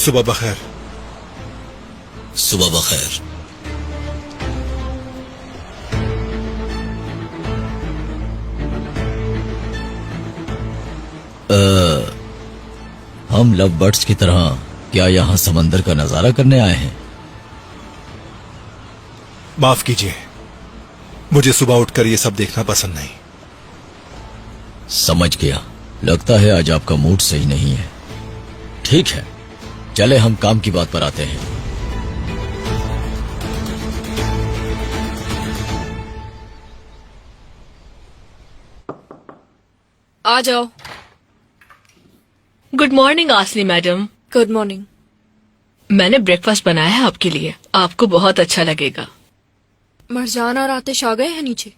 सुबह बखैर। सुबह बखैर। हम लव बर्ड्स की तरह क्या यहाँ समंदर का नजारा करने आए हैं? माफ कीजिए, मुझे सुबह उठकर ये सब देखना पसंद नहीं। समझ गया, लगता है आज आपका मूड सही नहीं है। ठीक है, चले हम काम की बात पर आते हैं। आ जाओ। गुड मॉर्निंग आसली मैडम। Good morning. मैंने ब्रेकफास्ट बनाया है आपके लिए, आपको बहुत अच्छा लगेगा। मरजान और आतिश आ गए हैं नीचे?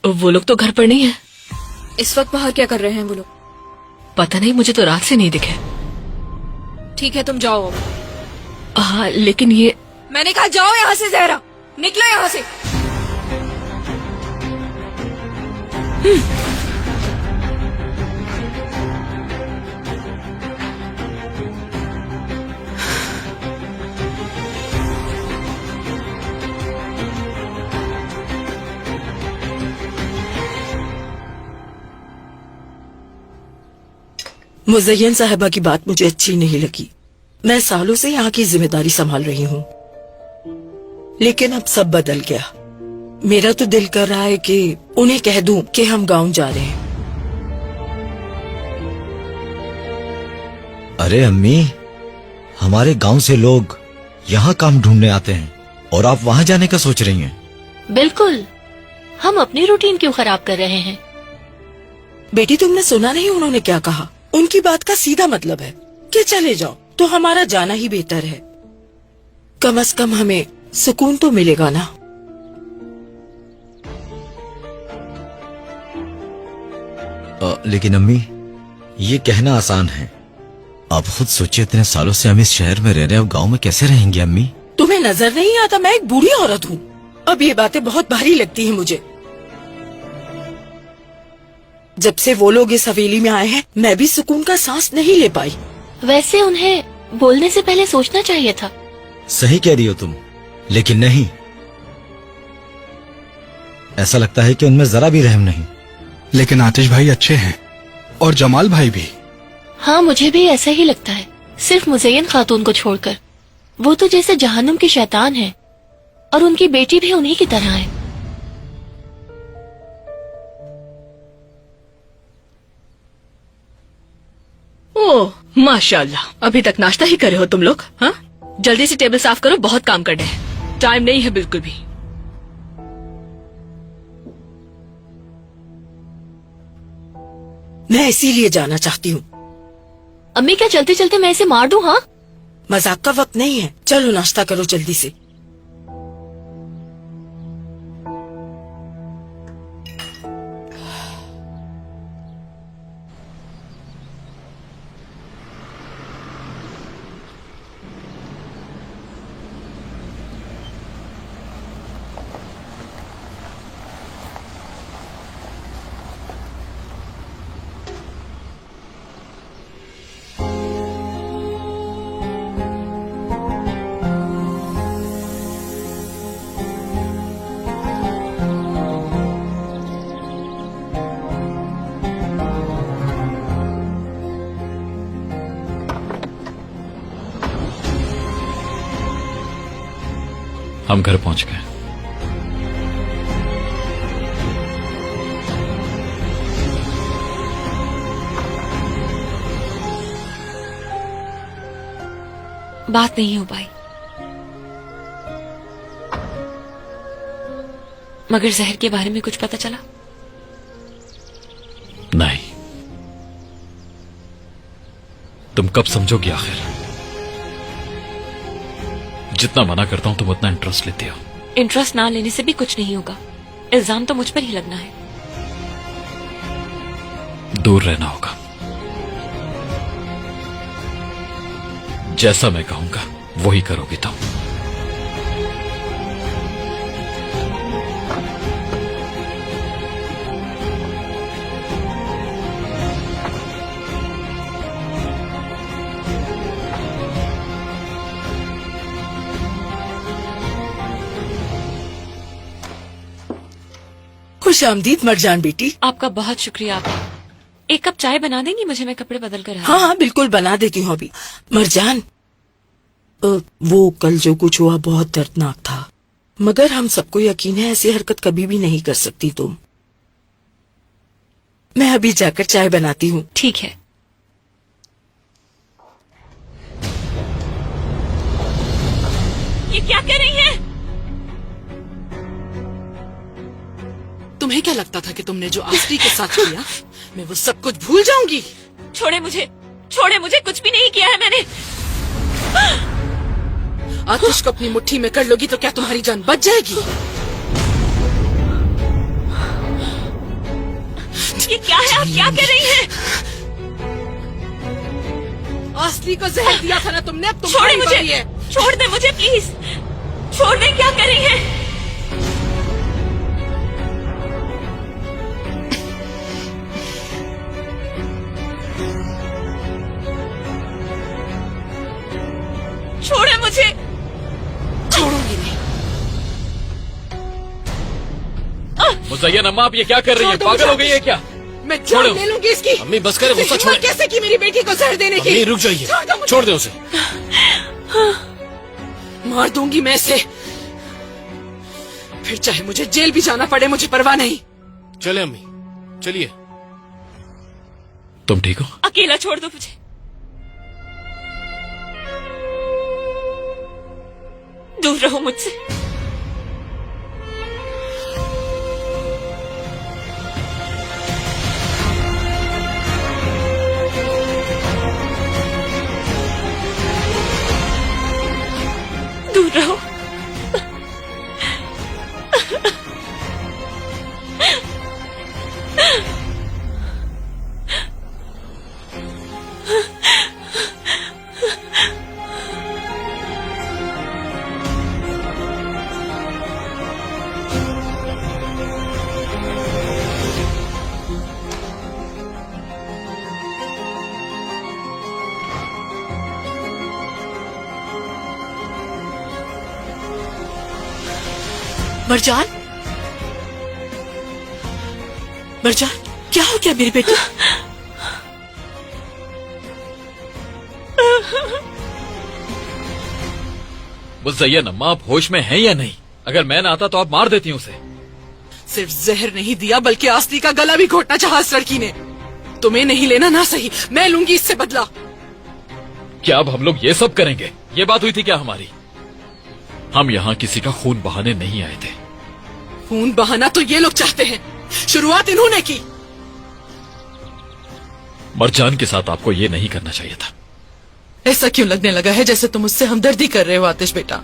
वो लोग तो घर पर नहीं है। इस वक्त बाहर क्या कर रहे हैं वो लोग? पता नहीं, मुझे तो रात से नहीं दिखे। ठीक है, तुम जाओ। हाँ, लेकिन ये मैंने कहा जाओ यहाँ से। जहरा, निकलो यहाँ से। मुज़य्यन साहिबा की बात मुझे अच्छी नहीं लगी। मैं सालों से यहाँ की जिम्मेदारी संभाल रही हूँ, लेकिन अब सब बदल गया। मेरा तो दिल कर रहा है कि उन्हें कह दूं कि हम गांव जा रहे हैं। अरे अम्मी, हमारे गांव से लोग यहाँ काम ढूंढने आते हैं और आप वहाँ जाने का सोच रही हैं? बिल्कुल, हम अपनी रूटीन क्यों खराब कर रहे हैं? बेटी, तुमने सुना नहीं उन्होंने क्या कहा? उनकी बात का सीधा मतलब है कि चले जाओ तो हमारा जाना ही बेहतर है। कम से कम हमें सुकून तो मिलेगा ना। लेकिन अम्मी, ये कहना आसान है। आप खुद सोचिए, इतने सालों से हम इस शहर में रह रहे हैं, अब गांव में कैसे रहेंगे अम्मी? तुम्हें नजर नहीं आता मैं एक बूढ़ी औरत हूँ? अब ये बातें बहुत भारी लगती हैं मुझे। जब से वो लोग इस हवेली में आए हैं, मैं भी सुकून का सांस नहीं ले पाई। वैसे उन्हें बोलने से पहले सोचना चाहिए था। सही कह रही हो तुम, लेकिन नहीं, ऐसा लगता है कि उनमें जरा भी रहम नहीं। लेकिन आतिश भाई अच्छे हैं और जमाल भाई भी। हाँ, मुझे भी ऐसा ही लगता है, सिर्फ मुज़य्यन खातून को छोड़कर। वो तो जैसे जहन्नुम की शैतान है और उनकी बेटी भी उन्हीं की तरह है। ओह माशाल्लाह, अभी तक नाश्ता ही करे हो तुम लोग? हाँ, जल्दी से टेबल साफ करो, बहुत काम करने हैं। टाइम नहीं है बिल्कुल भी। मैं इसीलिए जाना चाहती हूँ। अम्मी, क्या चलते चलते मैं इसे मार दूं? हाँ, मजाक का वक्त नहीं है। चलो नाश्ता करो जल्दी से। हम घर पहुंच गए। बात नहीं हो पाई, मगर जहर के बारे में कुछ पता चला? नहीं, तुम कब समझोगी आखिर? जितना मना करता हूं तुम उतना इंटरेस्ट लेती हो। इंटरेस्ट ना लेने से भी कुछ नहीं होगा, इल्जाम तो मुझ पर ही लगना है। दूर रहना होगा। जैसा मैं कहूंगा वही करोगी तुम। खुश आमदीद मरजान बेटी। आपका बहुत शुक्रिया। आप एक कप चाय बना देंगी मुझे? मैं कपड़े बदल कर हाँ हाँ बिल्कुल बना देती हूँ अभी। मरजान, वो कल जो कुछ हुआ बहुत दर्दनाक था, मगर हम सबको यकीन है ऐसी हरकत कभी भी नहीं कर सकती तुम। मैं अभी जाकर चाय बनाती हूँ। ठीक है। ये क्या कर रही है? तुम्हें क्या लगता था कि तुमने जो आस्ती के साथ किया मैं वो सब कुछ भूल जाऊंगी? छोड़े मुझे, छोड़े मुझे, कुछ भी नहीं किया है मैंने। आतिश को अपनी मुट्ठी में कर लोगी तो क्या तुम्हारी जान बच जाएगी? ये क्या है? आप क्या कर रही हैं? आस्ती को जहर दिया था ना तुमने, अब छोड़े तुम्हारी मुझे, बारी है। छोड़ दे मुझे प्लीज, छोड़ दे। क्या कर रही हैं? छोड़े मुझे। छोड़ूंगी नहीं। मुज़य्यन अम्मा, आप ये क्या कर रही है? छोड़ दो पागल मुझे। हो गई है क्या? मैं जान छोड़ो। ले लूंगी इसकी। अम्मी बस करें, गुस्सा हिम्मत छोड़ें। कैसे की मेरी बेटी को जहर देने की? अम्मी रुक जाइए, छोड़ दो मुझे। छोड़ दे उसे। मार दूंगी मैं इसे, फिर चाहे मुझे जेल भी जाना पड़े, मुझे परवाह नहीं। चले अम्मी, चलिए। तुम ठीक हो? अकेला छोड़ दो मुझे। दूर रहो मुझसे। दूर रहो। मरजान, मरजान क्या हो गया मेरी बेटी? मुज़य्यन अम्मा, आप होश में हैं या नहीं? अगर मैं ना आता तो आप मार देती उसे। सिर्फ जहर नहीं दिया बल्कि आस्ती का गला भी घोटना चाहा इस लड़की ने। तुम्हें नहीं लेना ना सही, मैं लूंगी इससे बदला। क्या अब हम लोग ये सब करेंगे? ये बात हुई थी क्या हमारी? हम यहाँ किसी का खून बहाने नहीं आए थे। खून बहाना तो ये लोग चाहते हैं, शुरुआत इन्होंने की। मरजान के साथ आपको ये नहीं करना चाहिए था। ऐसा क्यों लगने लगा है जैसे तुम उससे हमदर्दी कर रहे हो आतिश बेटा?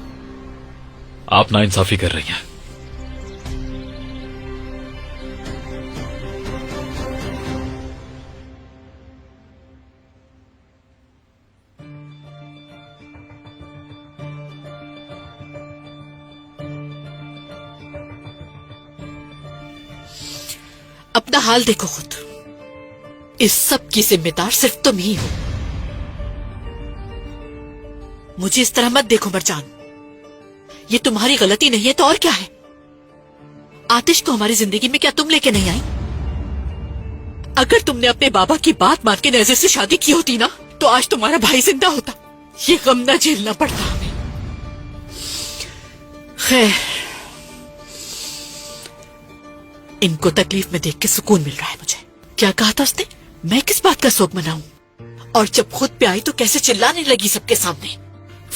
आप नाइंसाफी कर रही हैं। अपना हाल देखो खुद, इस सब की जिम्मेदार सिर्फ तुम ही हो। मुझे इस तरह मत देखो मरजान, ये तुम्हारी गलती नहीं है तो और क्या है? आतिश को हमारी जिंदगी में क्या तुम लेके नहीं आई? अगर तुमने अपने बाबा की बात मान के नजर से शादी की होती ना तो आज तुम्हारा भाई जिंदा होता, ये गम न झेलना पड़ता हमें। खैर, इनको तकलीफ में देख के सुकून मिल रहा है मुझे। क्या कहा था उसने? मैं किस बात का शोक मनाऊं? और जब खुद पे आई तो कैसे चिल्लाने लगी सबके सामने।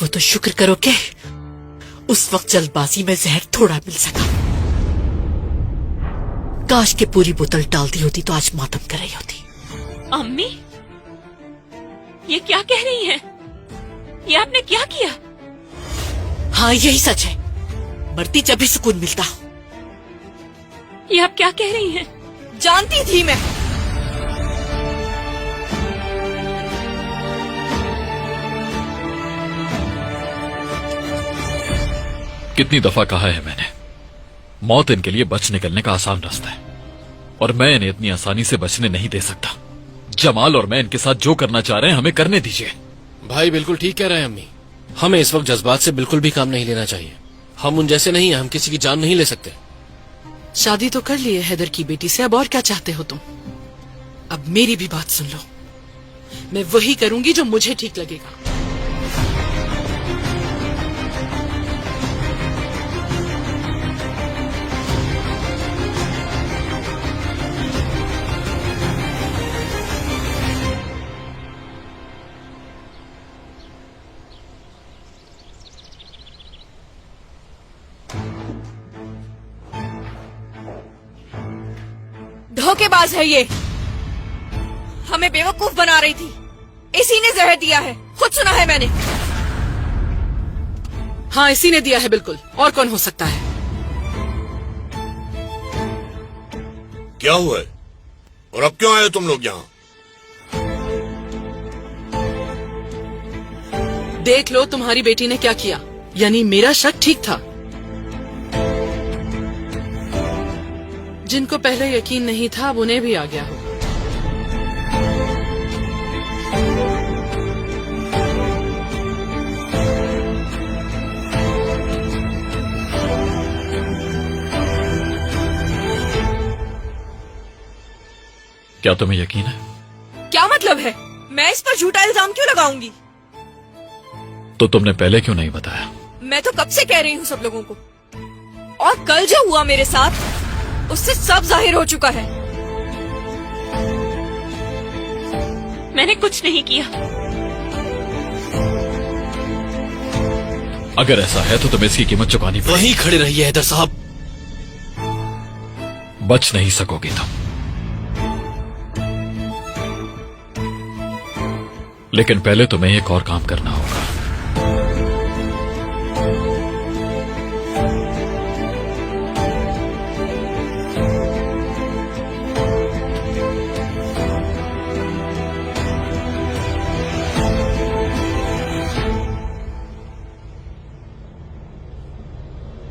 वो तो शुक्र करो कि उस वक्त जल्दबाजी में जहर थोड़ा मिल सका। काश के पूरी बोतल डाल दी होती तो आज मातम कर रही होती। अम्मी, ये क्या कह रही हैं? ये आपने क्या किया? हाँ यही सच है, मरती जब भी सुकून मिलता हूँ। ये आप क्या कह रही हैं? जानती थी मैं। कितनी दफा कहा है मैंने, मौत इनके लिए बच निकलने का आसान रास्ता है और मैं इन्हें इतनी आसानी से बचने नहीं दे सकता। जमाल और मैं इनके साथ जो करना चाह रहे हैं हमें करने दीजिए। भाई बिल्कुल ठीक कह रहे हैं अम्मी, हमें इस वक्त जज्बात से बिल्कुल भी काम नहीं लेना चाहिए। हम उन जैसे नहीं हैं, हम किसी की जान नहीं ले सकते। शादी तो कर ली है हैदर की बेटी से, अब और क्या चाहते हो तुम? अब मेरी भी बात सुन लो। मैं वही करूंगी जो मुझे ठीक लगेगा। धोखेबाज है ये, हमें बेवकूफ बना रही थी। इसी ने जहर दिया है, खुद सुना है मैंने। हाँ, इसी ने दिया है बिल्कुल, और कौन हो सकता है? क्या हुआ है और अब क्यों आए हो तुम लोग यहाँ? देख लो तुम्हारी बेटी ने क्या किया। यानी मेरा शक ठीक था। जिनको पहले यकीन नहीं था अब उन्हें भी आ गया होगा। क्या तुम्हें यकीन है? क्या मतलब है? मैं इस पर झूठा इल्जाम क्यों लगाऊंगी? तो तुमने पहले क्यों नहीं बताया? मैं तो कब से कह रही हूँ सब लोगों को, और कल जो हुआ मेरे साथ उससे सब जाहिर हो चुका है। मैंने कुछ नहीं किया। अगर ऐसा है तो तुम्हें इसकी कीमत चुकानी पड़ेगी। वहीं खड़े रहिए हैदर साहब। बच नहीं सकोगी तुम। लेकिन पहले तुम्हें एक और काम करना होगा।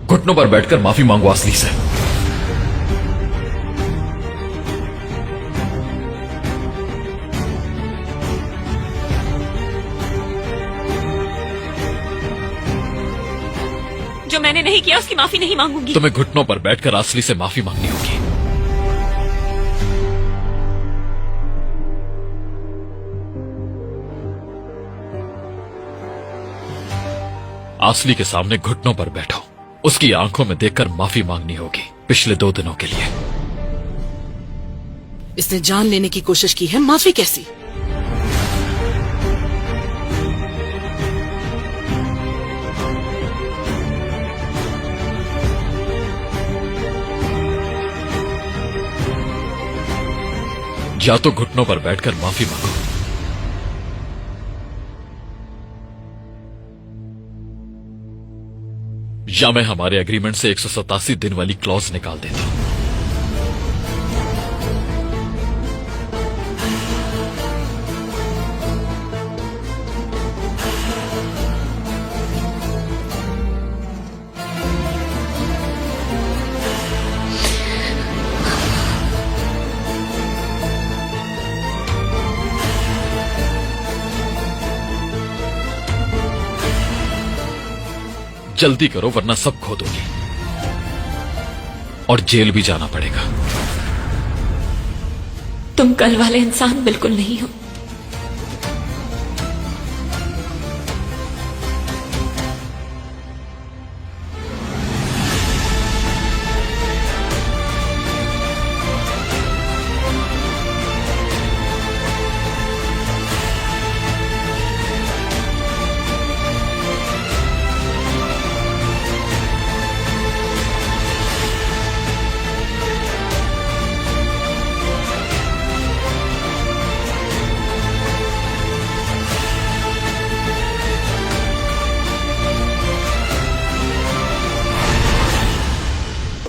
घुटनों पर बैठकर माफी मांगो असली से। जो मैंने नहीं किया उसकी माफी नहीं मांगूंगी। तुम्हें घुटनों पर बैठकर असली से माफी मांगनी होगी। असली के सामने घुटनों पर बैठो, उसकी आंखों में देखकर माफी मांगनी होगी पिछले 2 दिनों के लिए। इसने जान लेने की कोशिश की है, माफी कैसी? या तो घुटनों पर बैठकर माफी मांगो, या मैं हमारे एग्रीमेंट से 187 दिन वाली क्लॉज निकाल देता हूं। जल्दी करो वरना सब खो दोगे और जेल भी जाना पड़ेगा। तुम कल वाले इंसान बिल्कुल नहीं हो।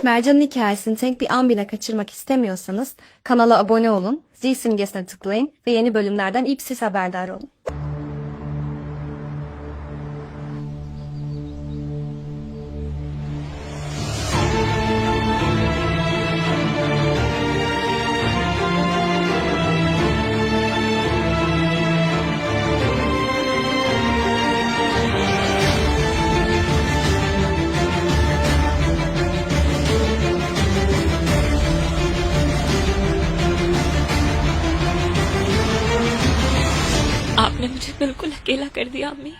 Mercan'ın hikayesini tek bir an bile kaçırmak istemiyorsanız kanala abone olun, zil simgesine tıklayın ve yeni bölümlerden ilk siz haberdar olun. अकेला कर दिया अम्मी।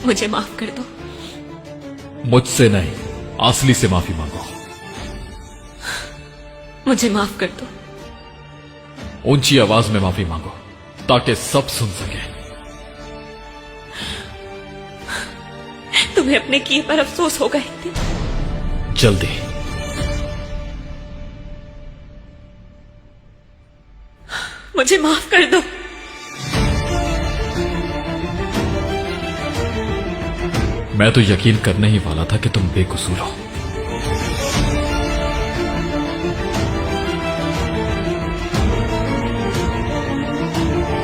मुझे माफ कर दो। मुझसे नहीं, आसली से माफी मांगो। मुझे माफ कर दो। ऊंची आवाज में माफी मांगो ताकि सब सुन सके। तुम्हें अपने किए पर अफसोस होगा एक दिन। जल्दी। मुझे माफ कर दो। मैं तो यकीन करने ही वाला था कि तुम बेकसूर हो।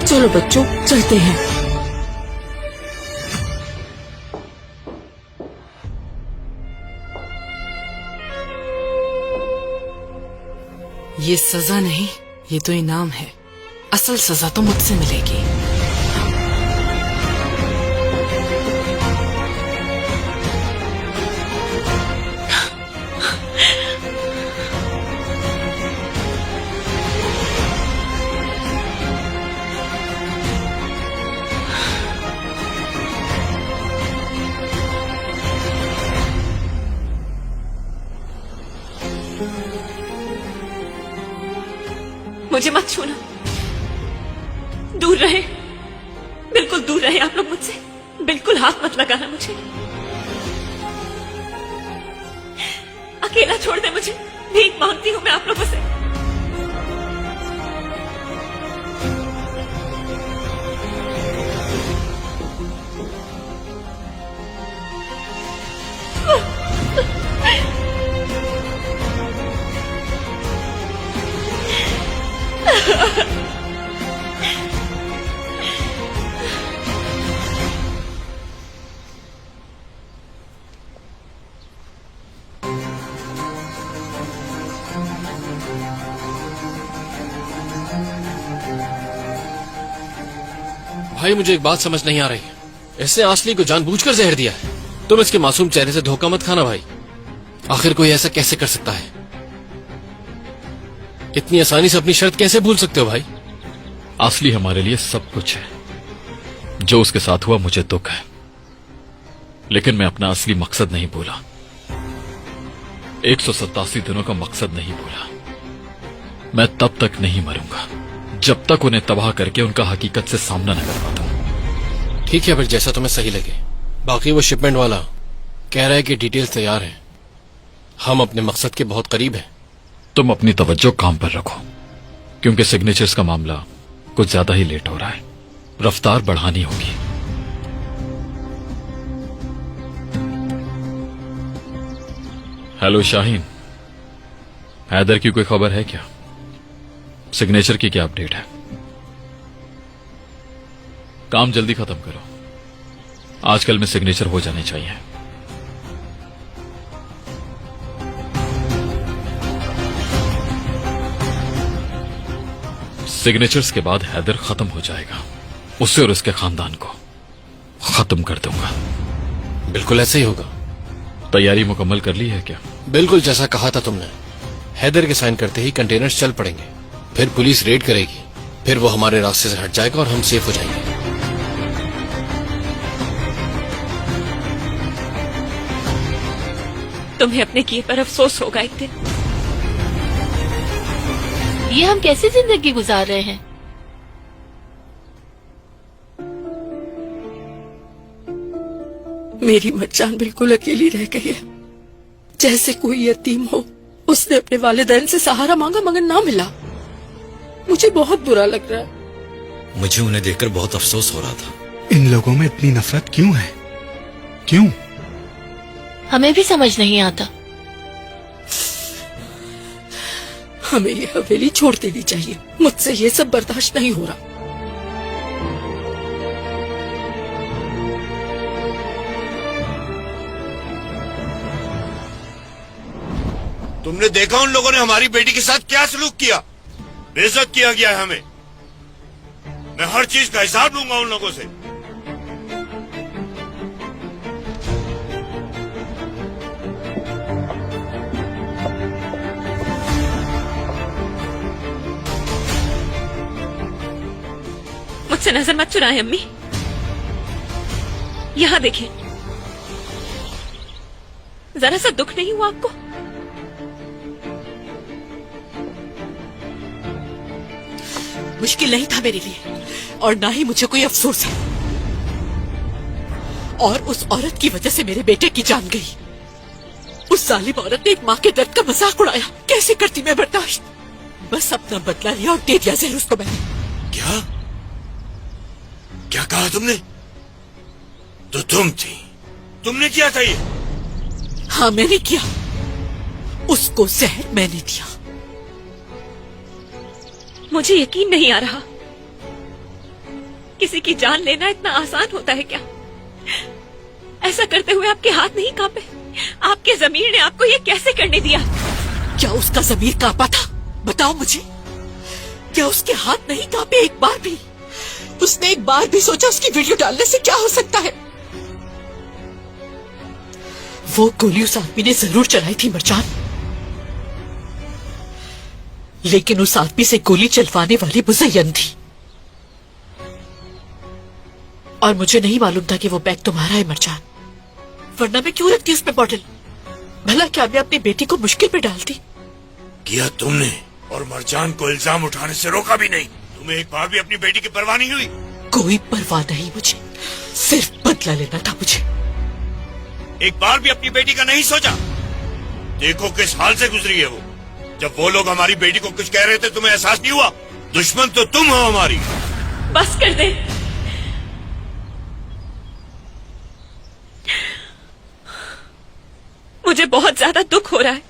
चलो बच्चों, चलते हैं। ये सजा नहीं, ये तो इनाम है। असल सजा तो मुझसे मिलेगी। मुझे मत छूना। दूर रहे, बिल्कुल दूर रहे आप लोग मुझसे। बिल्कुल हाथ मत लगाना मुझे। अकेला छोड़ दे मुझे। भीख मांगती हूं मैं आप लोगों से। भाई मुझे एक बात समझ नहीं आ रही। इसने आसली को जानबूझकर जहर दिया है। तुम इसके मासूम चेहरे से धोखा मत खाना भाई। आखिर कोई ऐसा कैसे कर सकता है? इतनी आसानी से अपनी शर्त कैसे भूल सकते हो भाई? आसली हमारे लिए सब कुछ है। जो उसके साथ हुआ मुझे दुख है, लेकिन मैं अपना असली मकसद नहीं भूला। 187 दिनों का मकसद नहीं भूला। मैं तब तक नहीं मरूंगा जब तक उन्हें तबाह करके उनका हकीकत से सामना न करवा दूं। ठीक है, फिर जैसा तुम्हें सही लगे। बाकी वो शिपमेंट वाला कह रहा है कि डिटेल्स तैयार हैं। हम अपने मकसद के बहुत करीब हैं। तुम अपनी तवज्जो काम पर रखो, क्योंकि सिग्नेचर्स का मामला कुछ ज्यादा ही लेट हो रहा है। रफ्तार बढ़ानी होगी। हेलो शाहीन, हैदर की कोई खबर है क्या? सिग्नेचर की क्या अपडेट है? काम जल्दी खत्म करो। आजकल में सिग्नेचर हो जाने चाहिए। सिग्नेचर्स के बाद हैदर खत्म हो जाएगा। उसे और उसके खानदान को खत्म कर दूंगा। बिल्कुल ऐसे ही होगा। तैयारी मुकम्मल कर ली है क्या? बिल्कुल जैसा कहा था तुमने। हैदर के साइन करते ही कंटेनर्स चल पड़ेंगे, फिर पुलिस रेड करेगी, फिर वो हमारे रास्ते से हट जाएगा और हम सेफ हो जाएंगे। तुम्हें अपने किए पर अफसोस होगा एक दिन। ये हम कैसी जिंदगी गुजार रहे हैं? मेरी मचान बिल्कुल अकेली रह गई है, जैसे कोई यतीम हो उसने अपने वालिदैन से सहारा मांगा मगर ना मिला। मुझे बहुत बुरा लग रहा है। मुझे उन्हें देखकर बहुत अफसोस हो रहा था। इन लोगों में इतनी नफरत क्यों है? क्यों? हमें भी समझ नहीं आता। हमें ये हवेली छोड़ देनी चाहिए। मुझसे ये सब बर्दाश्त नहीं हो रहा। तुमने देखा उन लोगों ने हमारी बेटी के साथ क्या सलूक किया? बेइज्जत किया गया है हमें। मैं हर चीज का हिसाब लूंगा उन लोगों से। मुझसे नजर मत चुराएं अम्मी। यहाँ देखें, जरा सा दुख नहीं हुआ आपको? मुश्किल नहीं था मेरे लिए और ना ही मुझे कोई अफसोस है। और उस औरत की वजह से मेरे बेटे की जान गई। उस जालिम औरत ने एक माँ के दर्द का मजाक उड़ाया। कैसे करती मैं बर्दाश्त? बस अपना बदला लिया और दे दिया जहर उसको मैंने। क्या क्या कहा तुमने? तो तुम थी, तुमने किया था ये? हाँ मैंने किया। उसको जहर मैंने दिया। मुझे यकीन नहीं आ रहा। किसी की जान लेना इतना आसान होता है क्या? ऐसा करते हुए आपके हाथ नहीं कांपे? आपके ज़मीर ने आपको ये कैसे करने दिया? क्या उसका ज़मीर कांपा था? बताओ मुझे। क्या उसके हाथ नहीं कांपे एक बार भी? उसने एक बार भी सोचा उसकी वीडियो डालने से क्या हो सकता है? वो गोली उस आदमी ने जरूर चलाई थी मरजान, लेकिन उस आदमी से गोली चलवाने वाली मुज़य्यन थी। और मुझे नहीं मालूम था कि वो बैग तुम्हारा है मरजान, वरना मैं क्यों रखती उसमें बॉटल? भला क्या मैं अपनी बेटी को मुश्किल में डालती? किया तुमने, और मरजान को इल्जाम उठाने से रोका भी नहीं। तुम्हें एक बार भी अपनी बेटी की परवाह नहीं हुई? कोई परवाह नहीं मुझे, सिर्फ बदला लेना था मुझे। एक बार भी अपनी बेटी का नहीं सोचा? देखो किस हाल से गुजरी है वो। जब वो लोग हमारी बेटी को कुछ कह रहे थे तुम्हें एहसास नहीं हुआ? दुश्मन तो तुम हो हमारी। बस कर दे। मुझे बहुत ज्यादा दुख हो रहा है।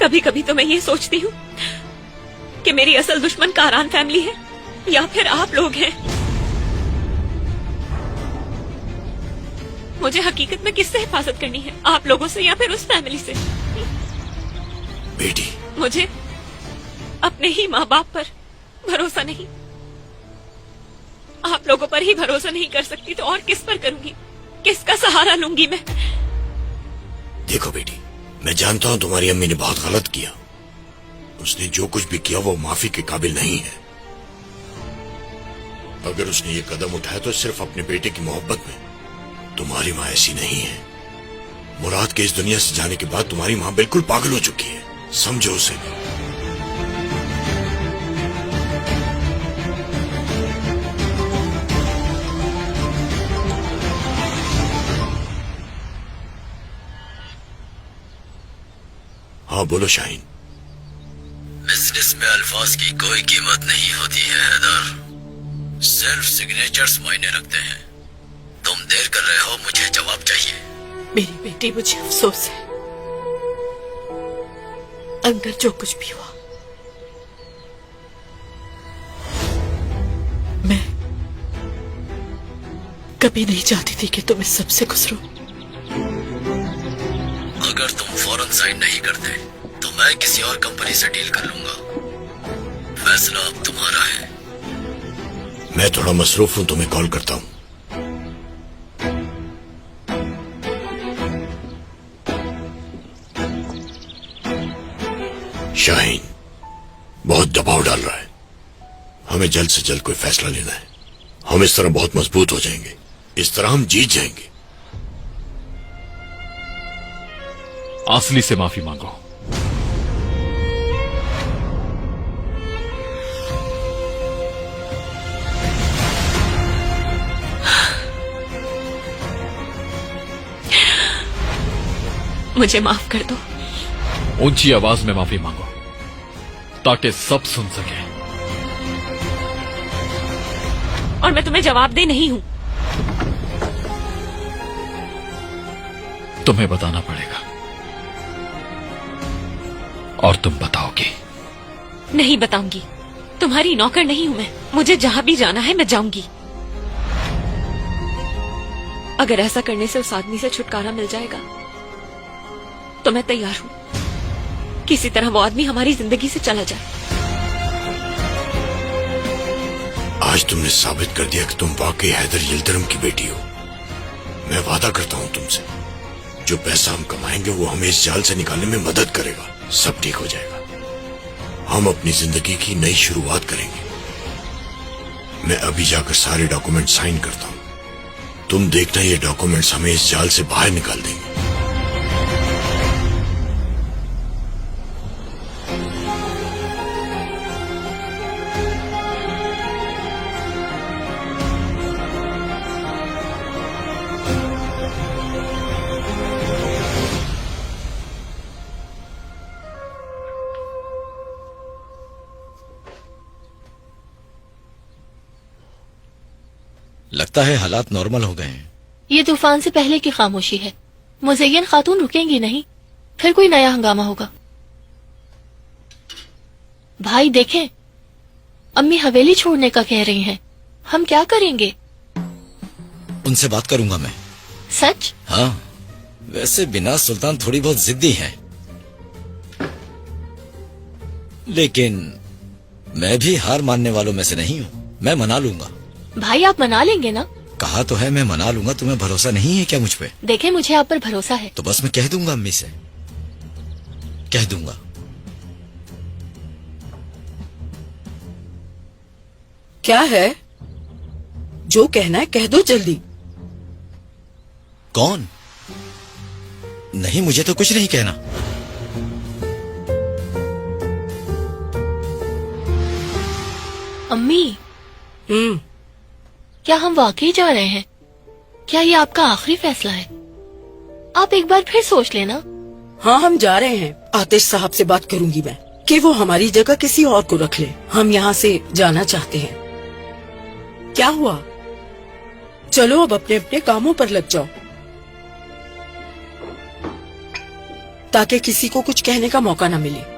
कभी कभी तो मैं ये सोचती हूँ कि मेरी असल दुश्मन कारान फैमिली है या फिर आप लोग हैं। मुझे हकीकत में किससे हिफाजत करनी है? आप लोगों से या फिर उस फैमिली से? बेटी, मुझे अपने ही माँ बाप पर भरोसा नहीं। आप लोगों पर ही भरोसा नहीं कर सकती तो और किस पर करूंगी? किसका सहारा लूंगी मैं? देखो बेटी, मैं जानता हूँ तुम्हारी अम्मी ने बहुत गलत किया। उसने जो कुछ भी किया वो माफी के काबिल नहीं है। अगर उसने ये कदम उठाया तो सिर्फ अपने बेटे की मोहब्बत में। तुम्हारी माँ ऐसी नहीं है। मुराद के इस दुनिया से जाने के बाद तुम्हारी माँ बिल्कुल पागल हो चुकी है। समझो उसे भी। हाँ बोलो शाहीन। बिजनेस में अल्फाज की कोई कीमत नहीं होती है हैदर, सिर्फ सिग्नेचर्स मायने रखते हैं। तुम देर कर रहे हो, मुझे जवाब चाहिए। मेरी बेटी, मुझे अफसोस है। अंदर जो कुछ भी हुआ, मैं कभी नहीं चाहती थी कि तुम इस सबसे गुजरो। अगर तुम फौरन साइन नहीं करते तो मैं किसी और कंपनी से डील कर लूंगा। फैसला अब तुम्हारा है। मैं थोड़ा मसरूफ हूं, तुम्हें कॉल करता हूं। शाहीन बहुत दबाव डाल रहा है। हमें जल्द से जल्द कोई फैसला लेना है। हम इस तरह बहुत मजबूत हो जाएंगे। इस तरह हम जीत जाएंगे। आसली से माफी मांगो। मुझे माफ कर दो। ऊंची आवाज में माफी मांगो ताकि सब सुन सके। और मैं तुम्हें जवाब दे नहीं हूं। तुम्हें बताना पड़ेगा और तुम बताओगी। नहीं बताऊंगी। तुम्हारी नौकर नहीं हूं मैं। मुझे जहां भी जाना है मैं जाऊंगी। अगर ऐसा करने से उस आदमी से छुटकारा मिल जाएगा तो मैं तैयार हूं। किसी तरह वो आदमी हमारी जिंदगी से चला जाए। आज तुमने साबित कर दिया कि तुम वाकई हैदर यिल्दिरम की बेटी हो। मैं वादा करता हूं तुमसे, जो पैसा हम कमाएंगे वो हमें इस जाल से निकालने में मदद करेगा। सब ठीक हो जाएगा। हम अपनी जिंदगी की नई शुरुआत करेंगे। मैं अभी जाकर सारे डॉक्यूमेंट साइन करता हूं। तुम देखना, ये डॉक्यूमेंट्स हमें इस जाल से बाहर निकाल देंगे। लगता है हालात नॉर्मल हो गए हैं। ये तूफान से पहले की खामोशी है। मुज़य्यन खातून रुकेंगी नहीं, फिर कोई नया हंगामा होगा। भाई देखें, अम्मी हवेली छोड़ने का कह रही हैं। हम क्या करेंगे? उनसे बात करूंगा मैं। सच? हाँ, वैसे बिना सुल्तान थोड़ी बहुत जिद्दी है, लेकिन मैं भी हार मानने वालों में से नहीं हूँ। मैं मना लूंगा। भाई आप मना लेंगे ना? कहा तो है मैं मना लूंगा। तुम्हें भरोसा नहीं है क्या मुझ पे? देखें, मुझे आप पर भरोसा है। तो बस मैं कह दूंगा, अम्मी से कह दूंगा। क्या है? जो कहना है कह दो जल्दी। कौन? नहीं, मुझे तो कुछ नहीं कहना। अम्मी, क्या हम वाकई जा रहे हैं? क्या ये आपका आखिरी फैसला है? आप एक बार फिर सोच लेना। हाँ, हम जा रहे हैं। आतिश साहब से बात करूंगी मैं कि वो हमारी जगह किसी और को रख ले। हम यहाँ से जाना चाहते हैं। क्या हुआ? चलो अब अपने अपने कामों पर लग जाओ, ताकि किसी को कुछ कहने का मौका न मिले।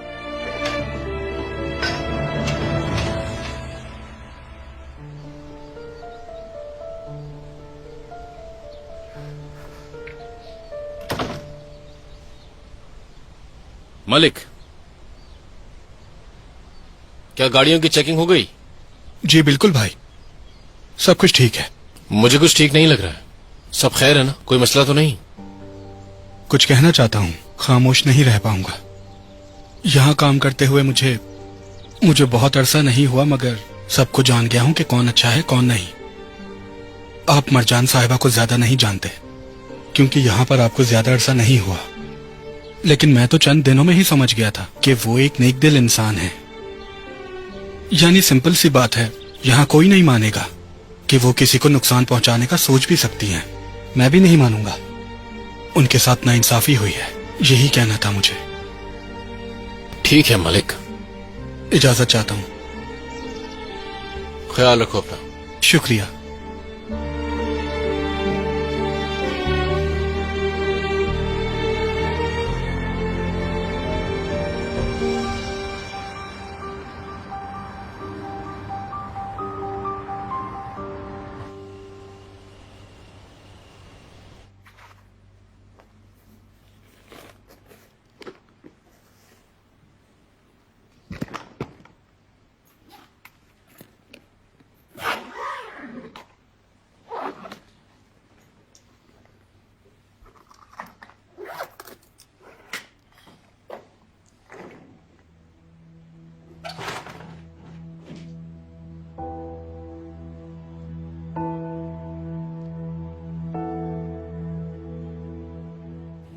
मलिक, क्या गाड़ियों की चेकिंग हो गई? जी बिल्कुल भाई, सब कुछ ठीक है। मुझे कुछ ठीक नहीं लग रहा है। सब खैर है ना? कोई मसला तो नहीं? कुछ कहना चाहता हूँ, खामोश नहीं रह पाऊंगा। यहाँ काम करते हुए मुझे बहुत अरसा नहीं हुआ, मगर सबको जान गया हूँ कि कौन अच्छा है कौन नहीं। आप मरजान साहिबा को ज्यादा नहीं जानते, क्योंकि यहाँ पर आपको ज्यादा अरसा नहीं हुआ, लेकिन मैं तो चंद दिनों में ही समझ गया था कि वो एक नेक दिल इंसान है। यानी सिंपल सी बात है, यहाँ कोई नहीं मानेगा कि वो किसी को नुकसान पहुंचाने का सोच भी सकती हैं। मैं भी नहीं मानूंगा। उनके साथ नाइंसाफी हुई है, यही कहना था मुझे। ठीक है मलिक, इजाजत चाहता हूँ। ख्याल रखो अपना। शुक्रिया।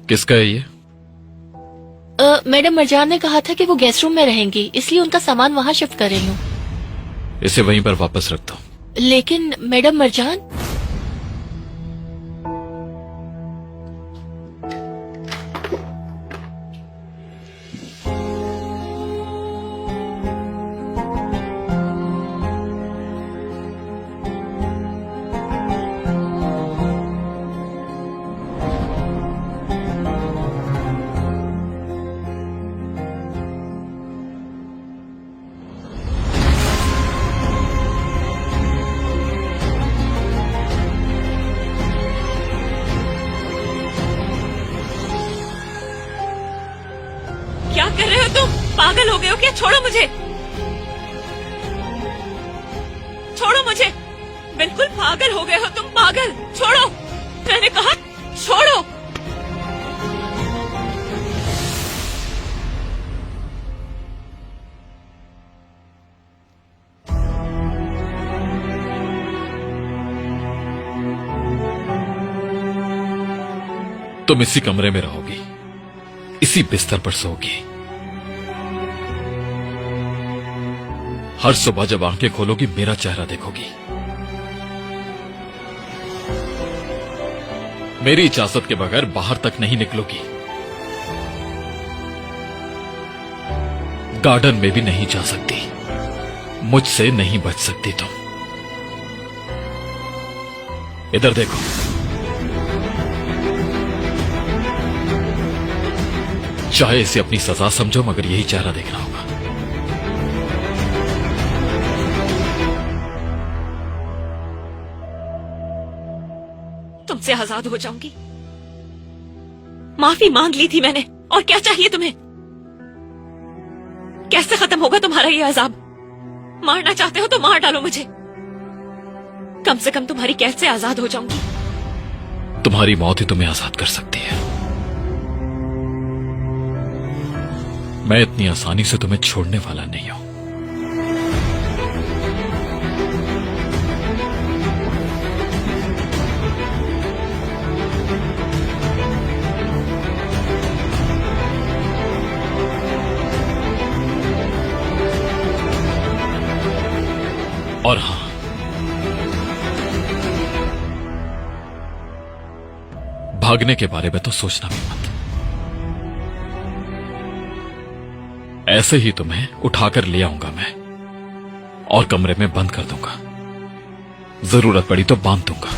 किसका है ये? मैडम मरजान ने कहा था कि वो गेस्ट रूम में रहेंगी, इसलिए उनका सामान वहाँ शिफ्ट कर रही हूँ। इसे वहीं पर वापस रख दो। लेकिन मैडम मरजान, पागल हो गए हो क्या? छोड़ो मुझे, छोड़ो मुझे। बिल्कुल पागल हो गए हो तुम, पागल। छोड़ो, मैंने कहा छोड़ो। तुम इसी कमरे में रहोगी, इसी बिस्तर पर सोओगी। हर सुबह जब आंखें खोलोगी मेरा चेहरा देखोगी। मेरी इजाजत के बगैर बाहर तक नहीं निकलोगी। गार्डन में भी नहीं जा सकती, मुझसे नहीं बच सकती तुम। इधर देखो, चाहे इसे अपनी सजा समझो मगर यही चेहरा देखना होगा। तुमसे आजाद हो जाऊंगी। माफी मांग ली थी मैंने, और क्या चाहिए तुम्हें? कैसे खत्म होगा तुम्हारा ये अजाब? मारना चाहते हो तो मार डालो मुझे, कम से कम तुम्हारी कैद से आजाद हो जाऊंगी। तुम्हारी मौत ही तुम्हें आजाद कर सकती है। मैं इतनी आसानी से तुम्हें छोड़ने वाला नहीं हूं। और हां, भागने के बारे में तो सोचना भी मत। ऐसे ही तुम्हें उठाकर ले आऊंगा मैं और कमरे में बंद कर दूंगा। जरूरत पड़ी तो बांध दूंगा।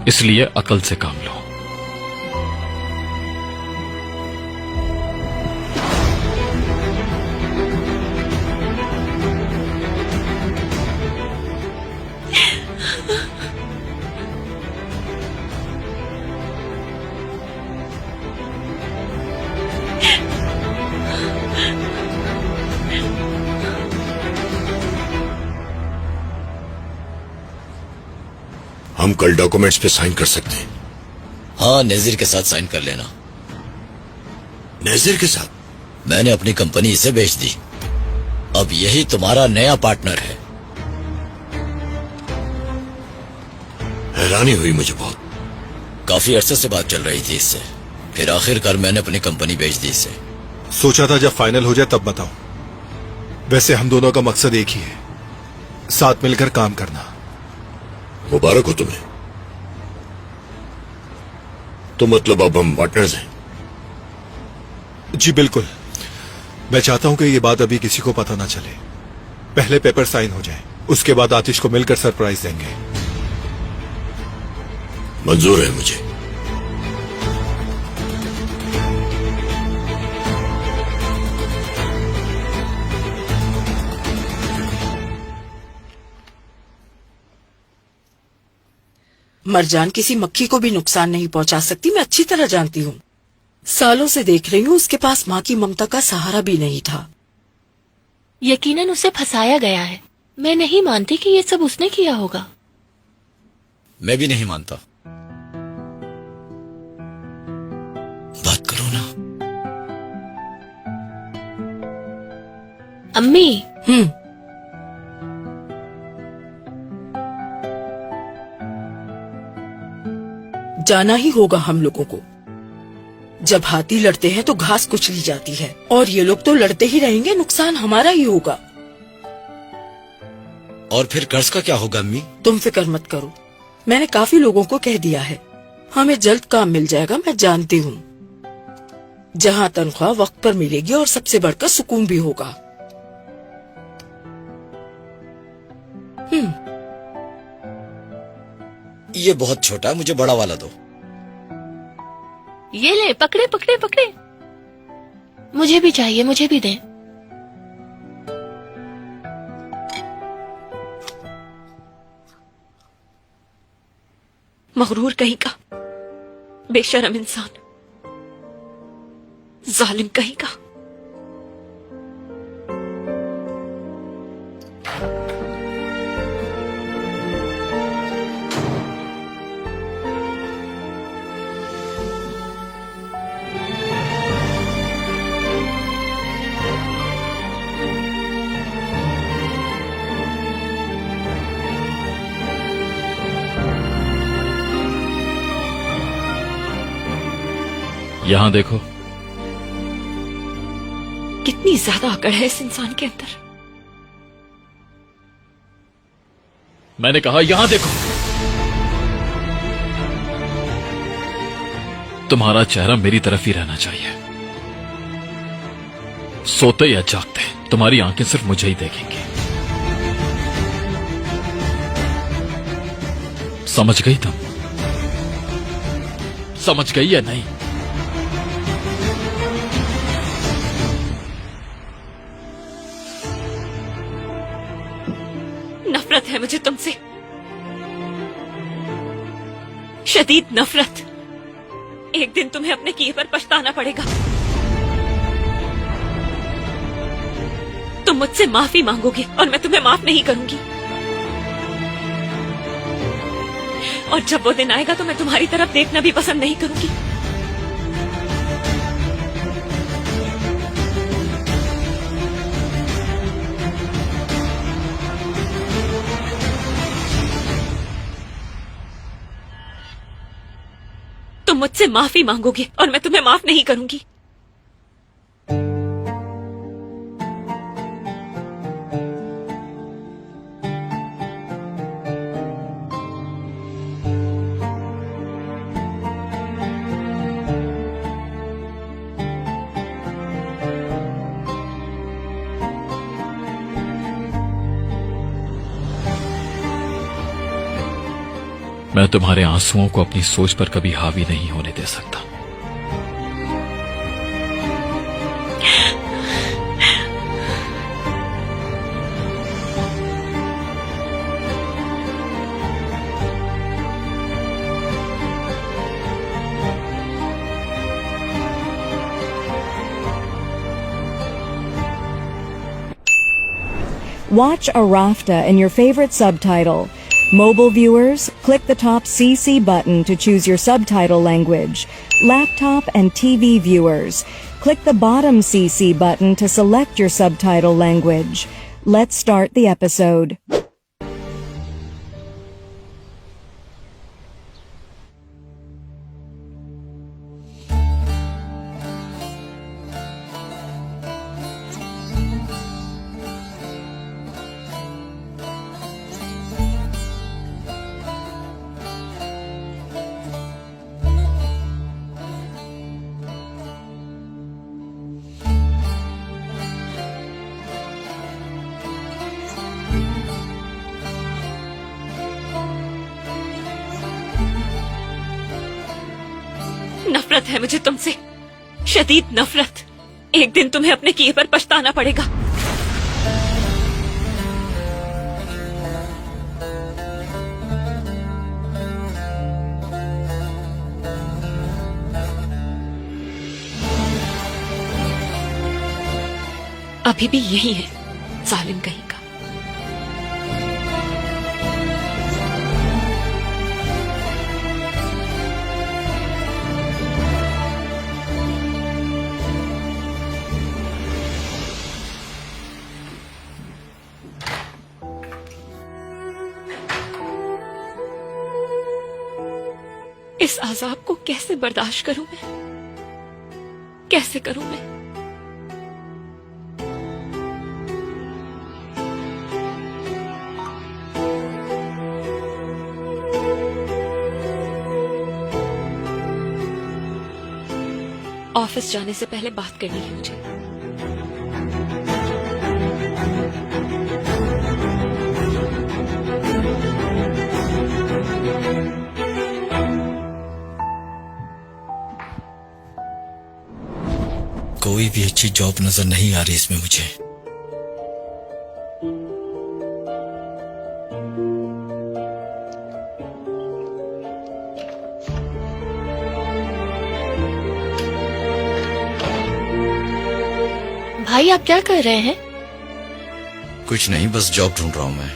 इसलिए अकल से काम लो। हम कल डॉक्यूमेंट्स पे साइन कर सकते हैं। हाँ, नजीर के साथ साइन कर लेना। नजीर के साथ? मैंने अपनी कंपनी इसे बेच दी, अब यही तुम्हारा नया पार्टनर है। हैरानी हुई मुझे बहुत। काफी अरसे से बात चल रही थी इससे, फिर आखिरकार मैंने अपनी कंपनी बेच दी इसे। सोचा था जब फाइनल हो जाए तब बताऊं। वैसे हम दोनों का मकसद एक ही है, साथ मिलकर काम करना। मुबारक हो तुम्हें। तो मतलब अब हम पार्टनर्स हैं? जी बिल्कुल। मैं चाहता हूं कि ये बात अभी किसी को पता ना चले। पहले पेपर साइन हो जाए, उसके बाद आतिश को मिलकर सरप्राइज देंगे। मंजूर है मुझे। मरजान किसी मक्खी को भी नुकसान नहीं पहुंचा सकती, मैं अच्छी तरह जानती हूँ। सालों से देख रही हूँ उसके पास माँ की ममता का सहारा भी नहीं था। यकीनन उसे फंसाया गया है। मैं नहीं मानती कि ये सब उसने किया होगा। मैं भी नहीं मानता। बात करो ना। अम्मी। जाना ही होगा हम लोगों को। जब हाथी लड़ते हैं तो घास कुचली जाती है, और ये लोग तो लड़ते ही रहेंगे, नुकसान हमारा ही होगा। और फिर कर्ज का क्या होगा अम्मी? तुम फिक्र मत करो, मैंने काफी लोगों को कह दिया है। हमें जल्द काम मिल जाएगा, मैं जानती हूँ। जहाँ तनख्वाह वक्त पर मिलेगी और सबसे बढ़कर सुकून भी होगा। ये बहुत छोटा है, मुझे बड़ा वाला दो। ये ले, पकड़े पकड़े पकड़े। मुझे भी चाहिए, मुझे भी दे। मगरूर कहीं का बेशरम इंसान। जालिम कहीं का। यहां देखो। कितनी ज्यादा अकड़ है इस इंसान के अंदर। मैंने कहा यहां देखो। तुम्हारा चेहरा मेरी तरफ ही रहना चाहिए। सोते या जागते तुम्हारी आंखें सिर्फ मुझे ही देखेंगी। समझ गई तुम? समझ गई या नहीं? नफरत है मुझे तुमसे, शदीद नफरत। एक दिन तुम्हें अपने किए पर पछताना पड़ेगा। तुम मुझसे माफी मांगोगे और मैं तुम्हें माफ नहीं करूंगी। और जब वो दिन आएगा तो मैं तुम्हारी तरफ देखना भी पसंद नहीं करूंगी। तुम मुझसे माफी मांगोगे और मैं तुम्हें माफ नहीं करूंगी। मैं तुम्हारे आंसुओं को अपनी सोच पर कभी हावी नहीं होने दे सकता। Watch a Rafta in your favorite subtitle. Mobile viewers, click the top CC button to choose your subtitle language. Laptop and TV viewers, click the bottom CC button to select your subtitle language. Let's start the episode. नफरत है मुझे तुमसे, शदीद नफरत। एक दिन तुम्हें अपने किए पर पछताना पड़ेगा। अभी भी यही है, जालिम कहीं का। इस आजाब को कैसे बर्दाश्त करूं मैं? कैसे करूं मैं? ऑफिस जाने से पहले बात करनी है मुझे। कोई भी अच्छी जॉब नजर नहीं आ रही इसमें मुझे। भाई आप क्या कर रहे हैं? कुछ नहीं, बस जॉब ढूंढ रहा हूँ मैं।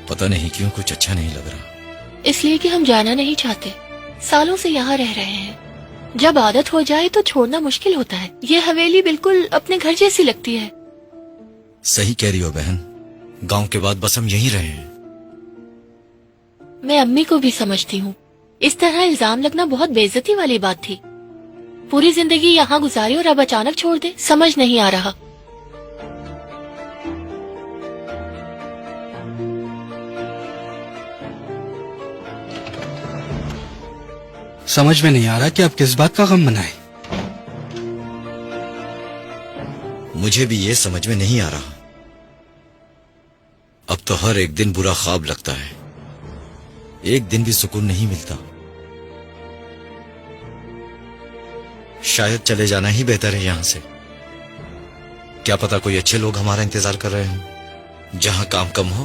पता नहीं क्यों कुछ अच्छा नहीं लग रहा। इसलिए कि हम जाना नहीं चाहते। सालों से यहाँ रह रहे हैं। जब आदत हो जाए तो छोड़ना मुश्किल होता है। ये हवेली बिल्कुल अपने घर जैसी लगती है। सही कह रही हो बहन, गांव के बाद बस हम यहीं रहे हैं। मैं अम्मी को भी समझती हूँ। इस तरह इल्जाम लगना बहुत बेइज्जती वाली बात थी। पूरी जिंदगी यहाँ गुजारी और अब अचानक छोड़ दे, समझ नहीं आ रहा। समझ में नहीं आ रहा कि आप किस बात का गम मनाएं। मुझे भी ये समझ में नहीं आ रहा। अब तो हर एक दिन बुरा ख्वाब लगता है, एक दिन भी सुकून नहीं मिलता। शायद चले जाना ही बेहतर है यहाँ से। क्या पता कोई अच्छे लोग हमारा इंतजार कर रहे हों, जहाँ काम कम हो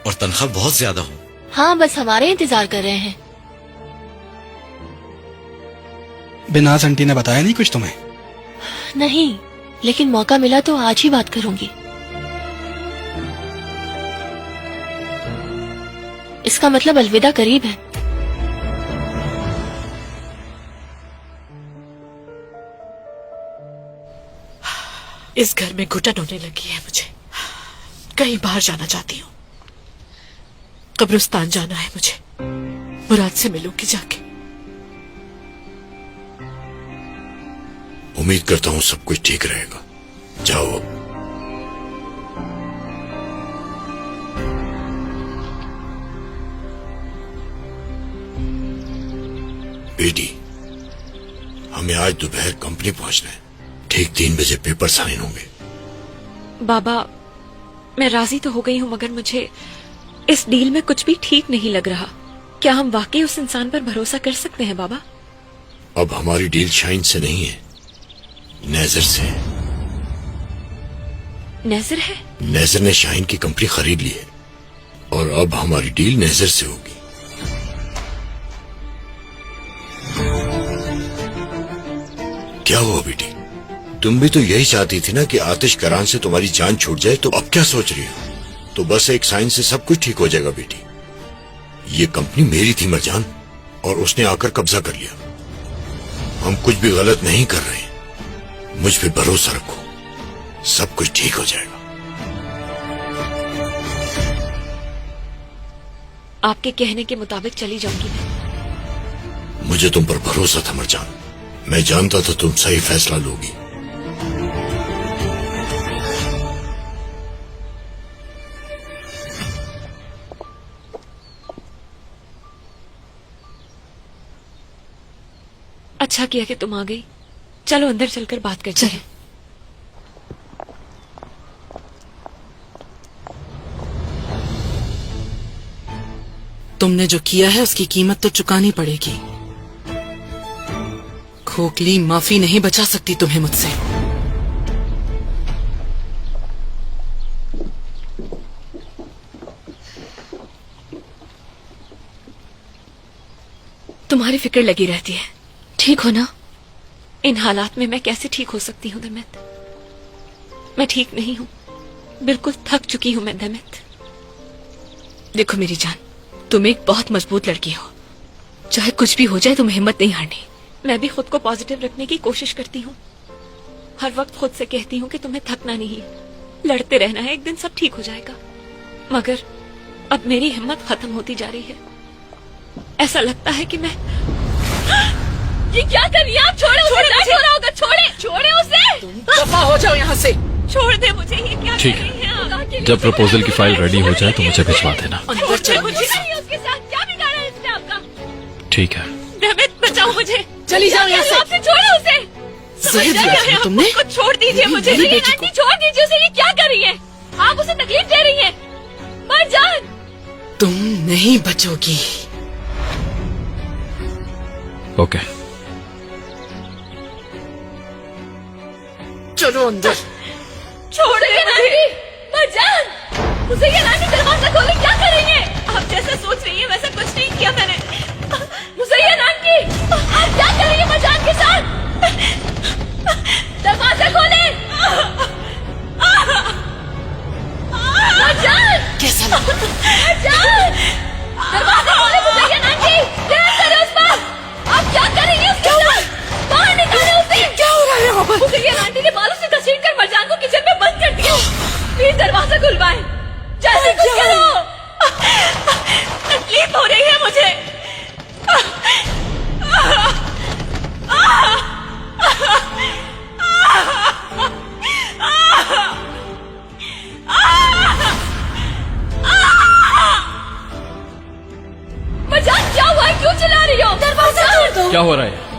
और तनख्वाह बहुत ज्यादा हो। हाँ, बस हमारे इंतजार कर रहे हैं। बिनाज आंटी ने बताया नहीं कुछ तुम्हें? नहीं, लेकिन मौका मिला तो आज ही बात करूंगी। इसका मतलब अलविदा करीब है। इस घर में घुटन होने लगी है मुझे। कहीं बाहर जाना चाहती हूँ। कब्रिस्तान जाना है मुझे। मुराद से मिलूंगी जाके। उम्मीद करता हूँ सब कुछ ठीक रहेगा। जाओ अब। बेटी, हमें आज दोपहर कंपनी पहुंचना है। ठीक 3 बजे पेपर साइन होंगे। बाबा, मैं राजी तो हो गई हूँ, मगर मुझे इस डील में कुछ भी ठीक नहीं लग रहा। क्या हम वाकई उस इंसान पर भरोसा कर सकते हैं बाबा? अब हमारी डील शाइन से नहीं है, नेजर से है। नेजर है? नेजर ने शाइन की कंपनी खरीद ली है और अब हमारी डील नेजर से होगी। क्या हुआ बेटी, तुम भी तो यही चाहती थी ना कि आतिश करान से तुम्हारी जान छूट जाए, तो अब क्या सोच रही हो? तो बस एक साइन से सब कुछ ठीक हो जाएगा बेटी। ये कंपनी मेरी थी मरजान, और उसने आकर कब्जा कर लिया। हम कुछ भी गलत नहीं कर रहे हैं, मुझ पे भरोसा रखो, सब कुछ ठीक हो जाएगा। आपके कहने के मुताबिक चली जाऊंगी मैं। मुझे तुम पर भरोसा था मरजान, मैं जानता था तुम सही फैसला लोगी। अच्छा किया कि तुम आ गई। चलो अंदर चलकर बात करते हैं। तुमने जो किया है उसकी कीमत तो चुकानी पड़ेगी। खोखली माफी नहीं बचा सकती तुम्हें मुझसे। तुम्हारी फिक्र लगी रहती है। ठीक हो ना? इन हालात में मैं कैसे ठीक हो सकती हूँ दमित? मैं ठीक नहीं हूँ, बिल्कुल थक चुकी हूँ मैं दमित। देखो मेरी जान, तुम एक बहुत मजबूत लड़की हो। चाहे कुछ भी हो जाए तुम्हें हिम्मत नहीं हारनी। मैं भी खुद को पॉजिटिव रखने की कोशिश करती हूँ। हर वक्त खुद से कहती हूँ कि तुम्हें थकना नहीं है, लड़ते रहना है, एक दिन सब ठीक हो जाएगा। मगर अब मेरी हिम्मत खत्म होती जा रही है। ऐसा लगता है कि मैं ये क्या कर रही है आप? छोड़े उसे, नहीं हो रहा होगा। छोड़े उसे। तुम दफा हो जाओ यहाँ से। छोड़ दे मुझे। ये क्या ठीक कर रही है आप? जब प्रपोजल की फाइल रेडी हो जाए तो मुझे भिजवा देना। अंदर चलो। मुझे नहीं, उसके साथ क्या बिगाड़ा है इसने आपका? ठीक है। दमित बचाओ मुझे। चली जाओ यहाँ से। आपसे छोड़े उसे। जहर दिया था ना तुमने? उसको छोड़ दीजिए मुझे। मेरी ये बेटी आंटी छोड़ दीजिए उसे। ये क्या कर रही है? आप उसे तकलीफ दे रही हैं। मरजान, तुम नहीं बचोगी। ओके, चलो अंदर। छोड़ दे मुझे। मरजान, उसे ये नानी दरवाजा खोले। क्या कर रही है? आप जैसा सोच रही है वैसा कुछ नहीं किया मैंने। मुझे नानी, आप क्या कर रही है मरजान के साथ? दरवाजा खोले। हो रहा है?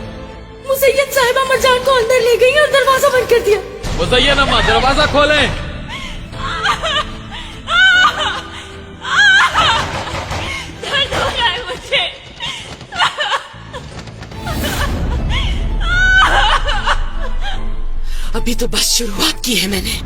मुज़य्यन साहिबा मरजान को अंदर ले गई और दरवाजा बंद कर दिया। मुज़य्यन अम्मा, दरवाजा खोलें। दर्द हो रहा है मुझे। अभी तो बस शुरुआत की है मैंने।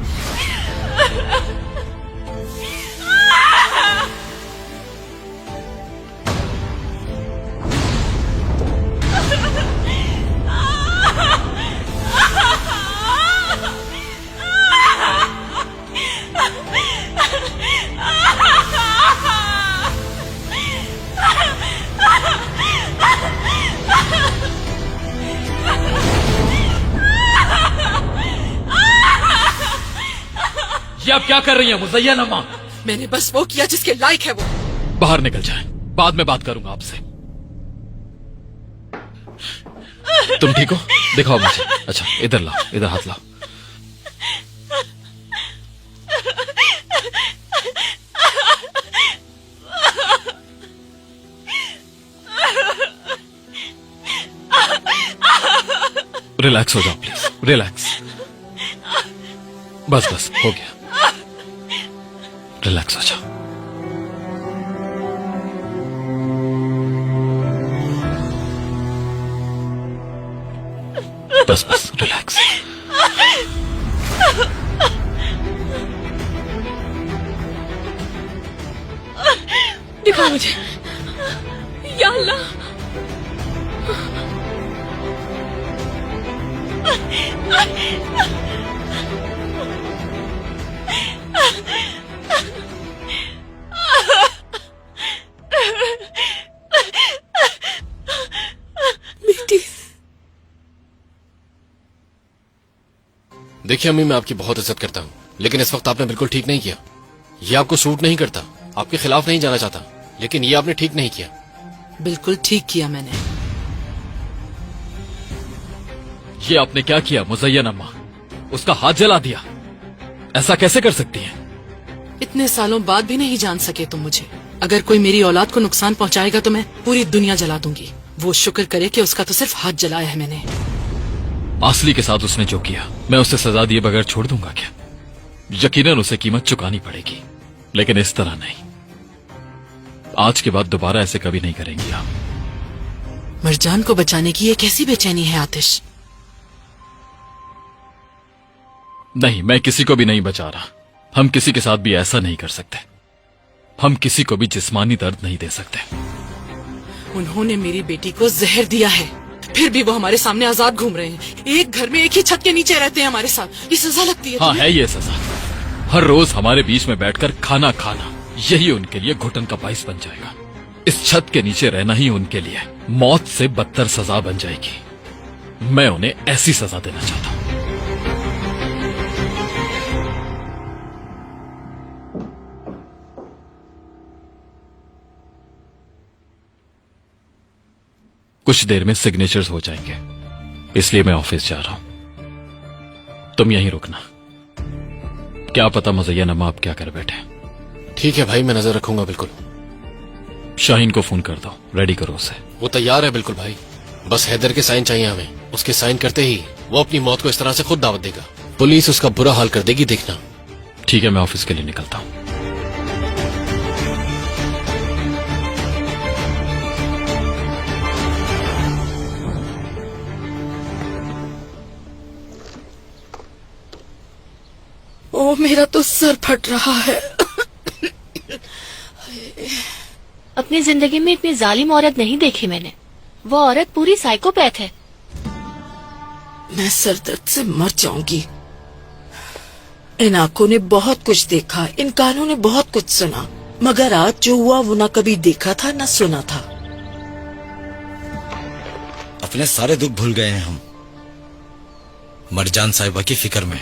ये आप क्या कर रही हैं मुज़य्यन अम्मा? मैंने बस वो किया जिसके लायक है वो। बाहर निकल जाए, बाद में बात करूंगा आपसे। तुम ठीक हो? दिखाओ मुझे। अच्छा, इधर लाओ, इधर हाथ लाओ। रिलैक्स हो जाओ प्लीज, रिलैक्स। बस बस, हो गया। रिलैक्स हो जाओ। बस बस, रिलैक्स। दिखा मुझे। या अल्लाह। बेटी, देखिए अम्मी, मैं आपकी बहुत इज्जत करता हूँ, लेकिन इस वक्त आपने बिल्कुल ठीक नहीं किया। ये आपको सूट नहीं करता, आपके खिलाफ नहीं जाना चाहता, लेकिन ये आपने ठीक नहीं किया। बिल्कुल ठीक किया मैंने। ये आपने क्या किया मुज़य्यन अम्मा? उसका हाथ जला दिया। ऐसा कैसे कर सकती हैं? इतने सालों बाद भी नहीं जान सके तुम मुझे। अगर कोई मेरी औलाद को नुकसान पहुंचाएगा तो मैं पूरी दुनिया जला दूंगी। वो शुक्र करे कि उसका तो सिर्फ हाथ जलाया है मैंने। आसली के साथ उसने जो किया, मैं उसे सजा दिए बगैर छोड़ दूंगा क्या? यकीनन उसे कीमत चुकानी पड़ेगी, लेकिन इस तरह नहीं। आज के बाद दोबारा ऐसे कभी नहीं करेंगी आप। मरजान को बचाने की ये कैसी बेचैनी है आतिश? नहीं, मैं किसी को भी नहीं बचा रहा। हम किसी के साथ भी ऐसा नहीं कर सकते। हम किसी को भी जिस्मानी दर्द नहीं दे सकते। उन्होंने मेरी बेटी को जहर दिया है, फिर भी वो हमारे सामने आजाद घूम रहे हैं। एक घर में एक ही छत के नीचे रहते हैं हमारे साथ। ये सजा लगती है? हाँ, है ये सजा। हर रोज हमारे बीच में बैठकर खाना खाना, यही उनके लिए घुटन का बाइस बन जाएगा। इस छत के नीचे रहना ही उनके लिए मौत से बदतर सजा बन जाएगी। मैं उन्हें ऐसी सजा देना चाहता हूं। कुछ देर में सिग्नेचर्स हो जाएंगे, इसलिए मैं ऑफिस जा रहा हूं। तुम यहीं रुकना। क्या पता मुज़य्यन अम्मा आप क्या कर बैठे। ठीक है भाई, मैं नजर रखूंगा बिल्कुल। शाहीन को फोन कर दो, रेडी करो उसे। वो तैयार है बिल्कुल भाई, बस हैदर के साइन चाहिए हमें। उसके साइन करते ही वो अपनी मौत को इस तरह से खुद दावत देगा। पुलिस उसका बुरा हाल कर देगी, देखना। ठीक है, मैं ऑफिस के लिए निकलता हूं। ओ, मेरा तो सर फट रहा है। अपनी जिंदगी में इतनी जालिम औरत नहीं देखी मैंने। वो औरत पूरी साइकोपैथ है। मैं सर दर्द से मर जाऊंगी। इन आंखों ने बहुत कुछ देखा, इन कानों ने बहुत कुछ सुना, मगर आज जो हुआ वो ना कभी देखा था ना सुना था। अपने सारे दुख भूल गए हैं हम मरजान साहिबा की फिक्र में।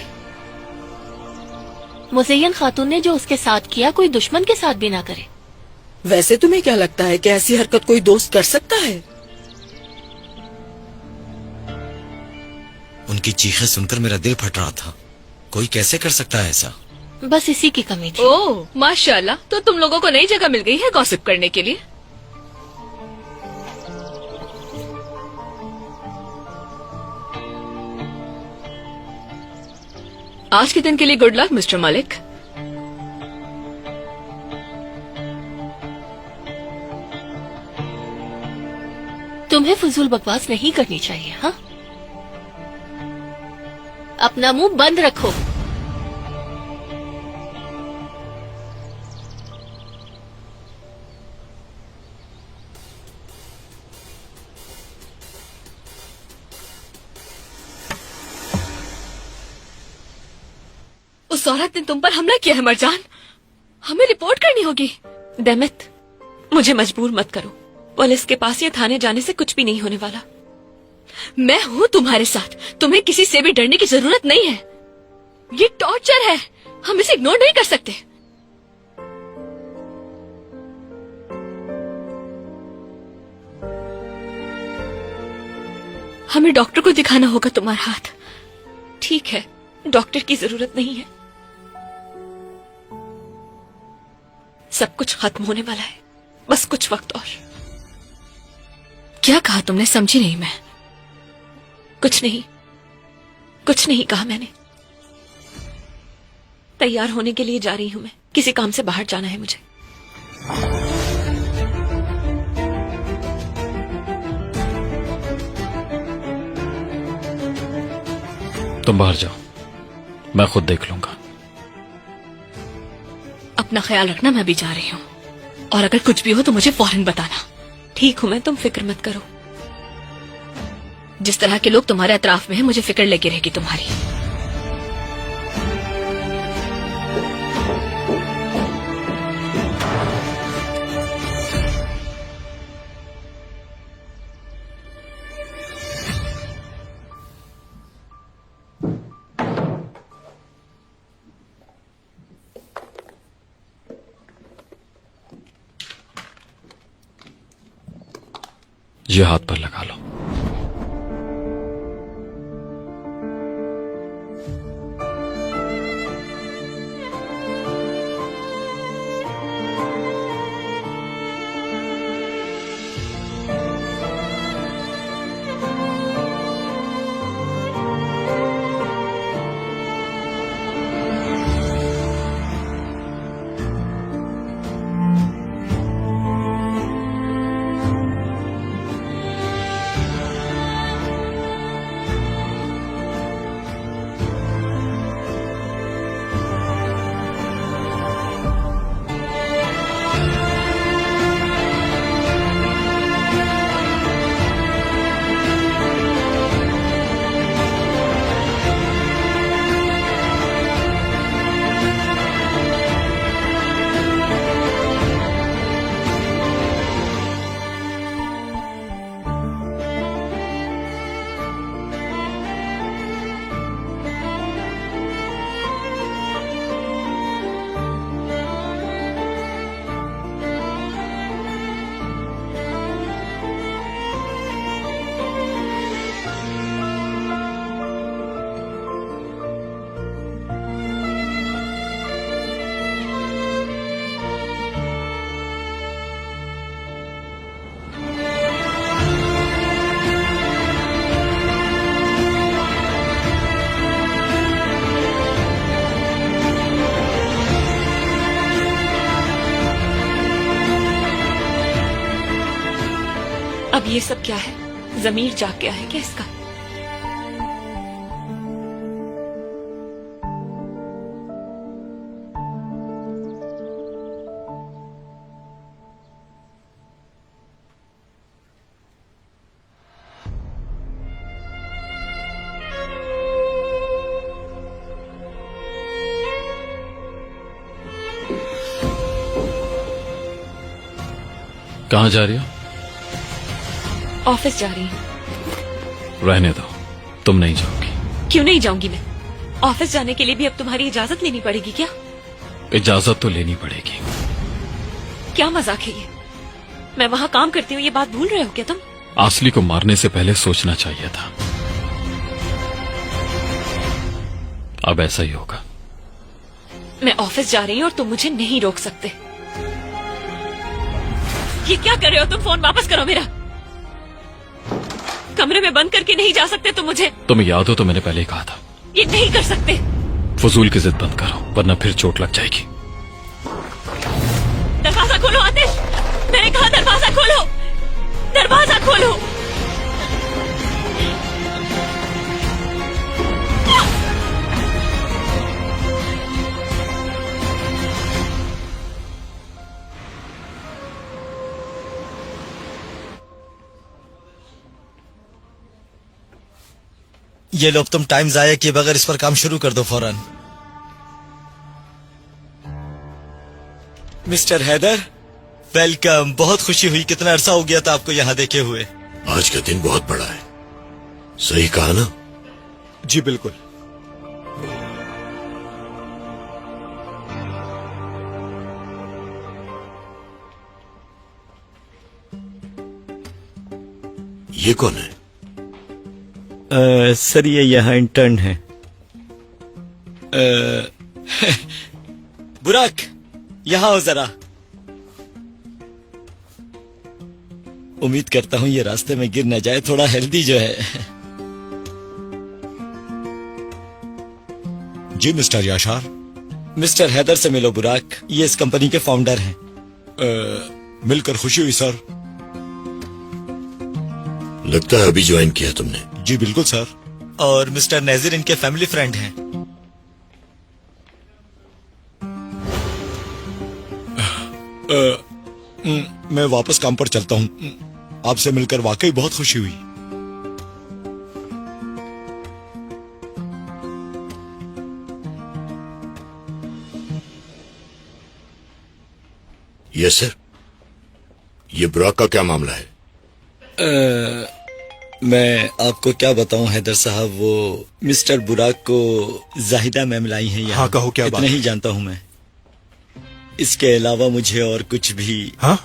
मुज़य्यन खातून ने जो उसके साथ किया कोई दुश्मन के साथ भी ना करे। वैसे तुम्हें क्या लगता है कि ऐसी हरकत कोई दोस्त कर सकता है? उनकी चीखें सुनकर मेरा दिल फट रहा था। कोई कैसे कर सकता है ऐसा? बस इसी की कमी थी। ओह माशाल्लाह, तो तुम लोगों को नई जगह मिल गई है गॉसिप करने के लिए। आज के दिन के लिए गुड लक मिस्टर मलिक। तुम्हें फजूल बकवास नहीं करनी चाहिए। हाँ, अपना मुंह बंद रखो। उस औरत ने तुम पर हमला किया है मरजान, हमें रिपोर्ट करनी होगी। डेमित, मुझे मजबूर मत करो। पुलिस के पास या थाने जाने से कुछ भी नहीं होने वाला। मैं हूं तुम्हारे साथ, तुम्हें किसी से भी डरने की जरूरत नहीं है। ये टॉर्चर है, हम इसे इग्नोर नहीं कर सकते। हमें डॉक्टर को दिखाना होगा तुम्हारा हाथ। ठीक है, डॉक्टर की जरूरत नहीं है, सब कुछ खत्म होने वाला है, बस कुछ वक्त और। क्या कहा तुमने? समझी नहीं मैं। कुछ नहीं कहा मैंने। तैयार होने के लिए जा रही हूं मैं, किसी काम से बाहर जाना है मुझे। तुम बाहर जाओ, मैं खुद देख लूंगा। अपना ख्याल रखना, मैं भी जा रही हूँ। और अगर कुछ भी हो तो मुझे फौरन बताना। ठीक हूं मैं, तुम फिक्र मत करो। जिस तरह के लोग तुम्हारे अतराफ में हैं, मुझे फिक्र लगी रहेगी तुम्हारी। ये हाथ पर लगा लो। अब ये सब क्या है? जमीर जाग गया है क्या इसका? कहाँ जा रही हो? ऑफिस जा रही हूँ। रहने दो, तुम नहीं जाओगी। क्यों नहीं जाऊंगी मैं? ऑफिस जाने के लिए भी अब तुम्हारी इजाजत लेनी पड़ेगी क्या? इजाजत तो लेनी पड़ेगी। क्या मजाक है ये? मैं वहाँ काम करती हूँ, ये बात भूल रहे हो क्या तुम? आसली को मारने से पहले सोचना चाहिए था। अब ऐसा ही होगा। मैं ऑफिस जा रही हूँ और तुम मुझे नहीं रोक सकते। ये क्या कर रहे हो तुम? फोन वापस करो मेरा। कमरे में बंद करके नहीं जा सकते तुम मुझे। तुम्हें याद हो तो मैंने पहले ही कहा था। ये नहीं कर सकते। फजूल की जिद बंद करो, वरना फिर चोट लग जाएगी। दरवाजा खोलो आतिश, मैंने कहा दरवाजा खोलो, दरवाजा खोलो। ये लो, तुम टाइम जाया किए बगैर इस पर काम शुरू कर दो फौरन। Mister Haider, welcome. बहुत खुशी हुई, कितना अरसा हो गया था आपको यहाँ देखे हुए। आज का दिन बहुत बड़ा है, सही कहा ना? जी बिल्कुल। ये कौन है? सर ये यहाँ इंटर्न है। बुराक, यहाँ आओ जरा। उम्मीद करता हूँ ये रास्ते में गिर न जाए, थोड़ा हेल्दी जो है। जी मिस्टर याशार। मिस्टर हैदर से मिलो बुराक, ये इस कंपनी के फाउंडर हैं। मिलकर खुशी हुई सर। लगता है अभी ज्वाइन किया तुमने। जी बिल्कुल सर। और मिस्टर नजीर इनके फैमिली फ्रेंड हैं। मैं वापस काम पर चलता हूँ। आपसे मिलकर वाकई बहुत खुशी हुई। Yes sir. ये बुराक का क्या मामला है? मैं आपको क्या बताऊं हैदर साहब, वो मिस्टर बुराक को जाहिदा मैम लाई हैं यहाँ। हाँ कहो, क्या बात? इतना ही जानता हूं मैं, इसके अलावा मुझे और कुछ भी। हाँ?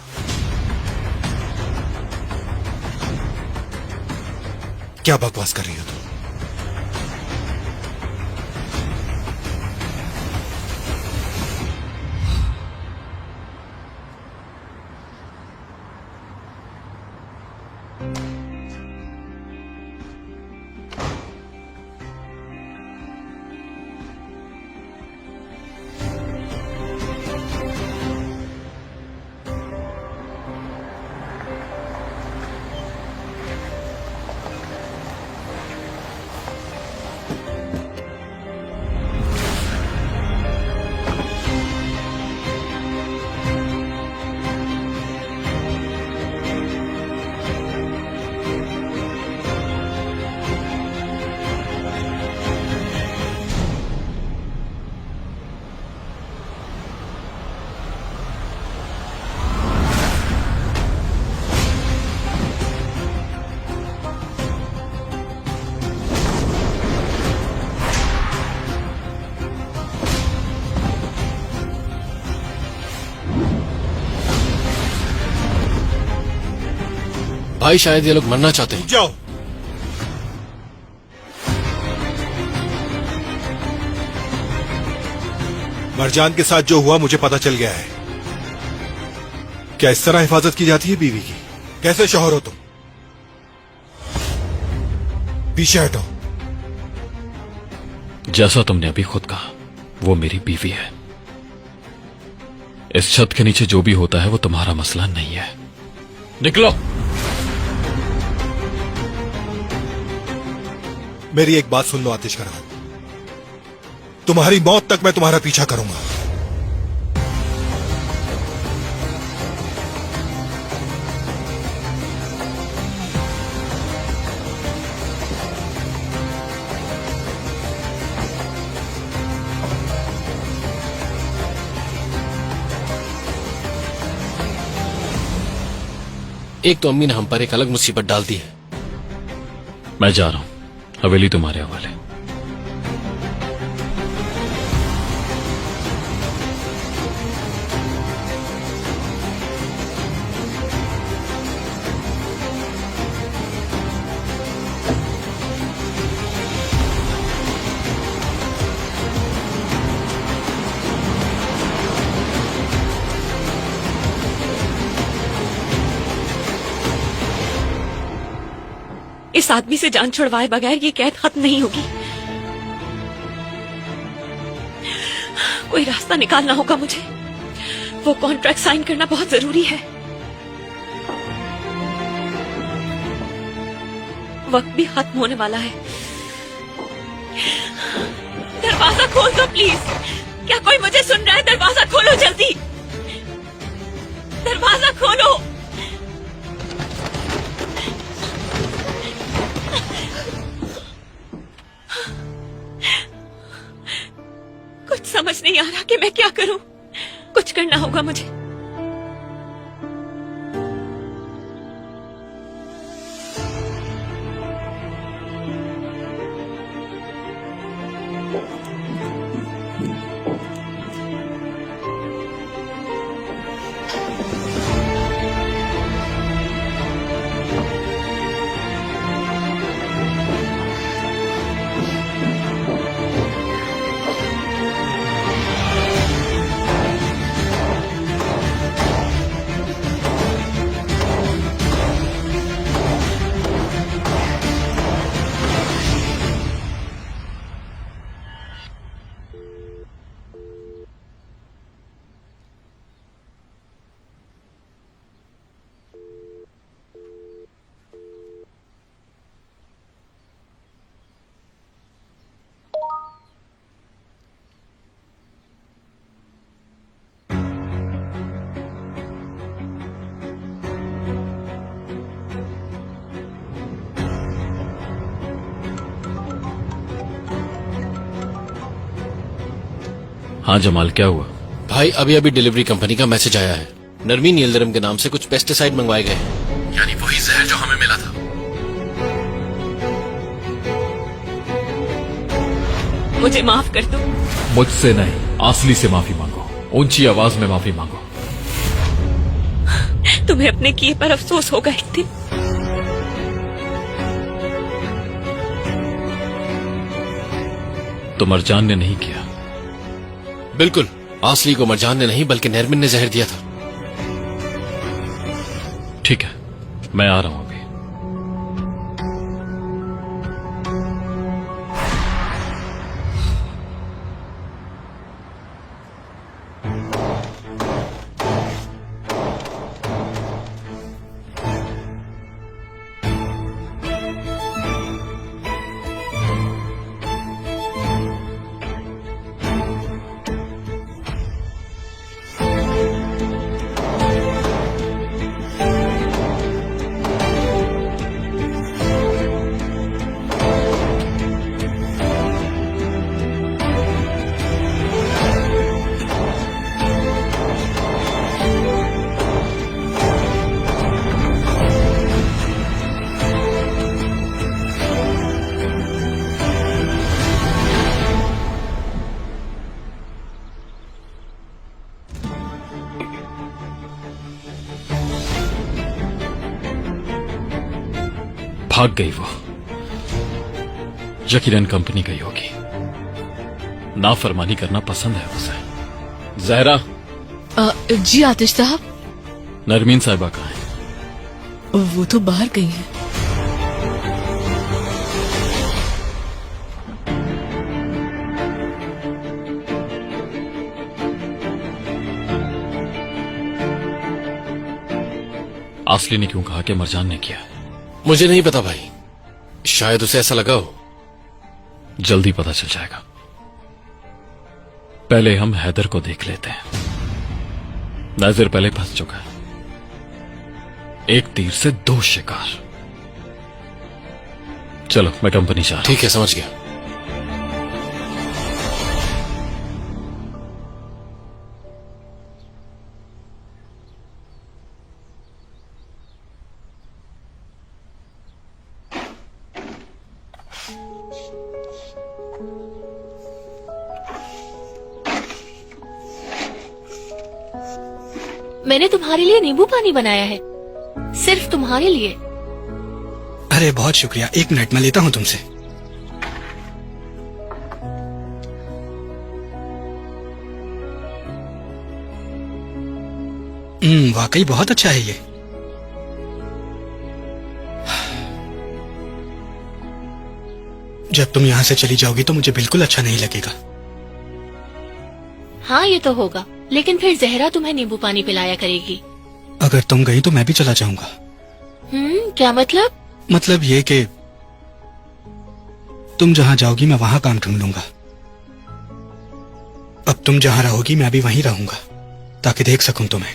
क्या बकवास कर रही हो तुम? भाई शायद ये लोग मरना चाहते हैं। जाओ। मरजान के साथ जो हुआ मुझे पता चल गया है। क्या इस तरह हिफाजत की जाती है बीवी की? कैसे शौहर हो तुम? पीछे हटो। जैसा तुमने अभी खुद कहा, वो मेरी बीवी है। इस छत के नीचे जो भी होता है वो तुम्हारा मसला नहीं है। निकलो। मेरी एक बात सुन लो आतिश करान, तुम्हारी मौत तक मैं तुम्हारा पीछा करूंगा। एक तो अम्मी ने हम पर एक अलग मुसीबत डाल दी है। मैं जा रहा हूं, हवेली तुम्हारे हवाले। इस आदमी से जान छुड़वाए बगैर ये कैद खत्म नहीं होगी। कोई रास्ता निकालना होगा मुझे। वो कॉन्ट्रैक्ट साइन करना बहुत जरूरी है। वक्त भी खत्म होने वाला है। दरवाजा खोल दो प्लीज। क्या कोई मुझे सुन रहा है? दरवाजा खोलो जल्दी, दरवाजा खोलो। कुछ समझ नहीं आ रहा कि मैं क्या करूं। कुछ करना होगा मुझे। हाँ जमाल, क्या हुआ? भाई अभी अभी डिलीवरी कंपनी का मैसेज आया है। नरमीन यिल्दिरम के नाम से कुछ पेस्टिसाइड मंगवाए गए हैं, यानी वही जहर जो हमें मिला था। मुझे माफ कर दो। मुझसे नहीं, आसली से माफी मांगो। ऊंची आवाज में माफी मांगो। तुम्हें अपने किए पर अफसोस होगा एक दिन। तो मरजान ने नहीं किया? बिल्कुल, आसली को मरजान ने नहीं बल्कि नरमीन ने जहर दिया था। ठीक है, मैं आ रहा हूं अभी। भाग गई वो। यकीनन कंपनी गई होगी। नाफरमानी करना पसंद है उसे। जहरा। जी आतिश साहब। नरमीन साहिबा कहाँ है? वो तो बाहर गई हैं। आसली ने क्यों कहा कि मरजान ने किया? मुझे नहीं पता भाई, शायद उसे ऐसा लगा हो। जल्दी पता चल जाएगा। पहले हम हैदर को देख लेते हैं। नाजिर पहले फंस चुका है। एक तीर से दो शिकार। चलो मैं कंपनी जा रहा हूं। ठीक है, समझ गया। मैंने तुम्हारे लिए नींबू पानी बनाया है, सिर्फ तुम्हारे लिए। अरे बहुत शुक्रिया। एक मिनट, मैं लेता हूँ तुमसे। वाकई बहुत अच्छा है ये। जब तुम यहाँ से चली जाओगी तो मुझे बिल्कुल अच्छा नहीं लगेगा। हाँ ये तो होगा, लेकिन फिर जहरा तुम्हें नींबू पानी पिलाया करेगी। अगर तुम गई तो मैं भी चला जाऊंगा। क्या मतलब? मतलब ये कि तुम जहां जाओगी मैं वहां काम ढूंढ लूंगा। अब तुम जहां रहोगी मैं भी वहीं रहूंगा, ताकि देख सकूं तुम्हें।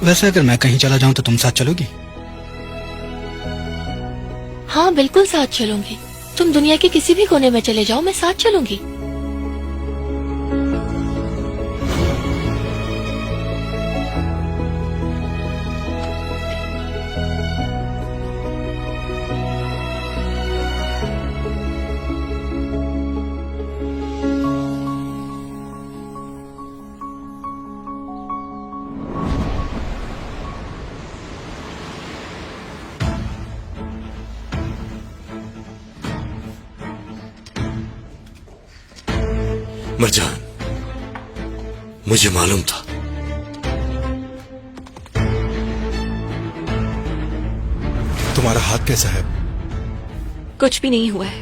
वैसे अगर मैं कहीं चला जाऊं तो तुम साथ चलोगी? हाँ बिल्कुल साथ चलूंगी। तुम दुनिया के किसी भी कोने में चले जाओ, मैं साथ चलूंगी। मरजान, मुझे मालूम था। तुम्हारा हाथ कैसा है? कुछ भी नहीं हुआ है।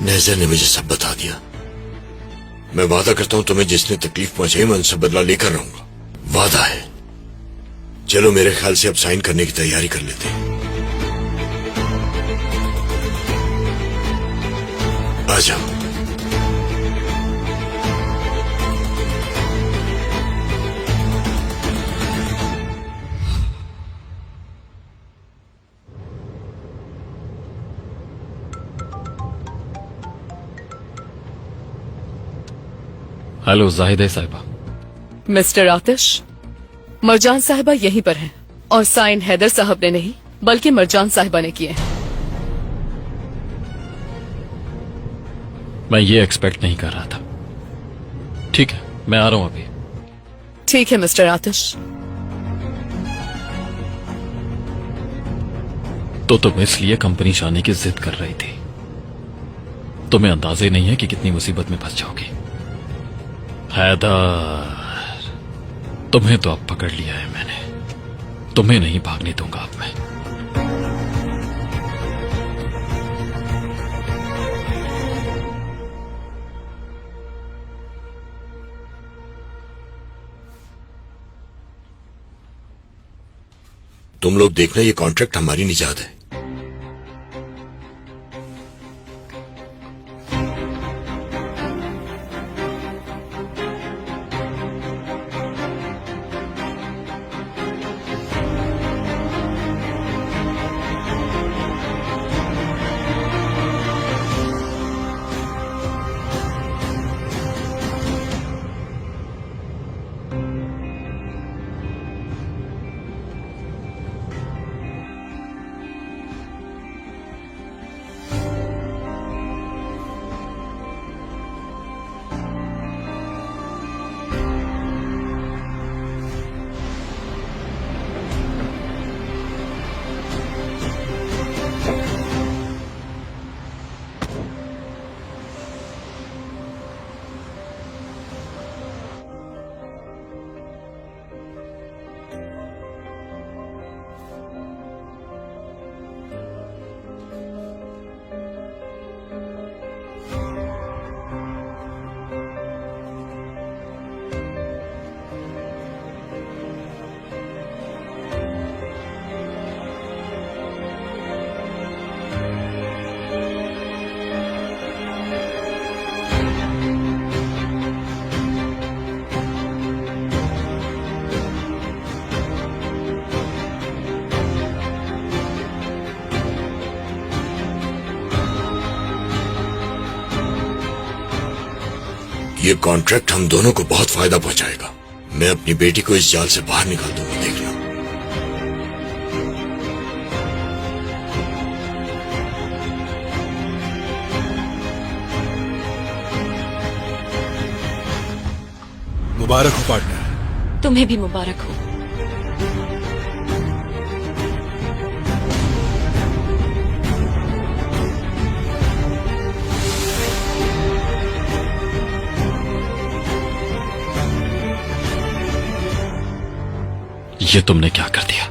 नेज़र ने मुझे सब बता दिया। मैं वादा करता हूं तुम्हें जिसने तकलीफ पहुंचाई मैं उनसे बदला लेकर रहूंगा। वादा है। चलो मेरे ख्याल से अब साइन करने की तैयारी कर लेते हैं। आ जाओ। हेलो जाहिदे साहिबा। मिस्टर आतिश, मरजान साहिबा यहीं पर हैं और साइन हैदर साहब ने नहीं बल्कि मरजान साहिबा ने किए हैं। मैं ये एक्सपेक्ट नहीं कर रहा था। ठीक है, मैं आ रहा हूं अभी। ठीक है मिस्टर आतिश। तो तुम इसलिए कंपनी जाने की जिद कर रही थी। तुम्हें अंदाजे नहीं है कि कितनी मुसीबत में फंस जाओगी। हैदर, तुम्हें तो अब पकड़ लिया है मैंने। तुम्हें नहीं भागने दूंगा अब मैं। तुम लोग देखना, ये कॉन्ट्रैक्ट हमारी निजात है। ये कॉन्ट्रैक्ट हम दोनों को बहुत फायदा पहुंचाएगा। मैं अपनी बेटी को इस जाल से बाहर निकाल दूंगा, देखना। मुबारक हो पार्टनर। तुम्हें भी मुबारक हो। ये तुमने क्या कर दिया?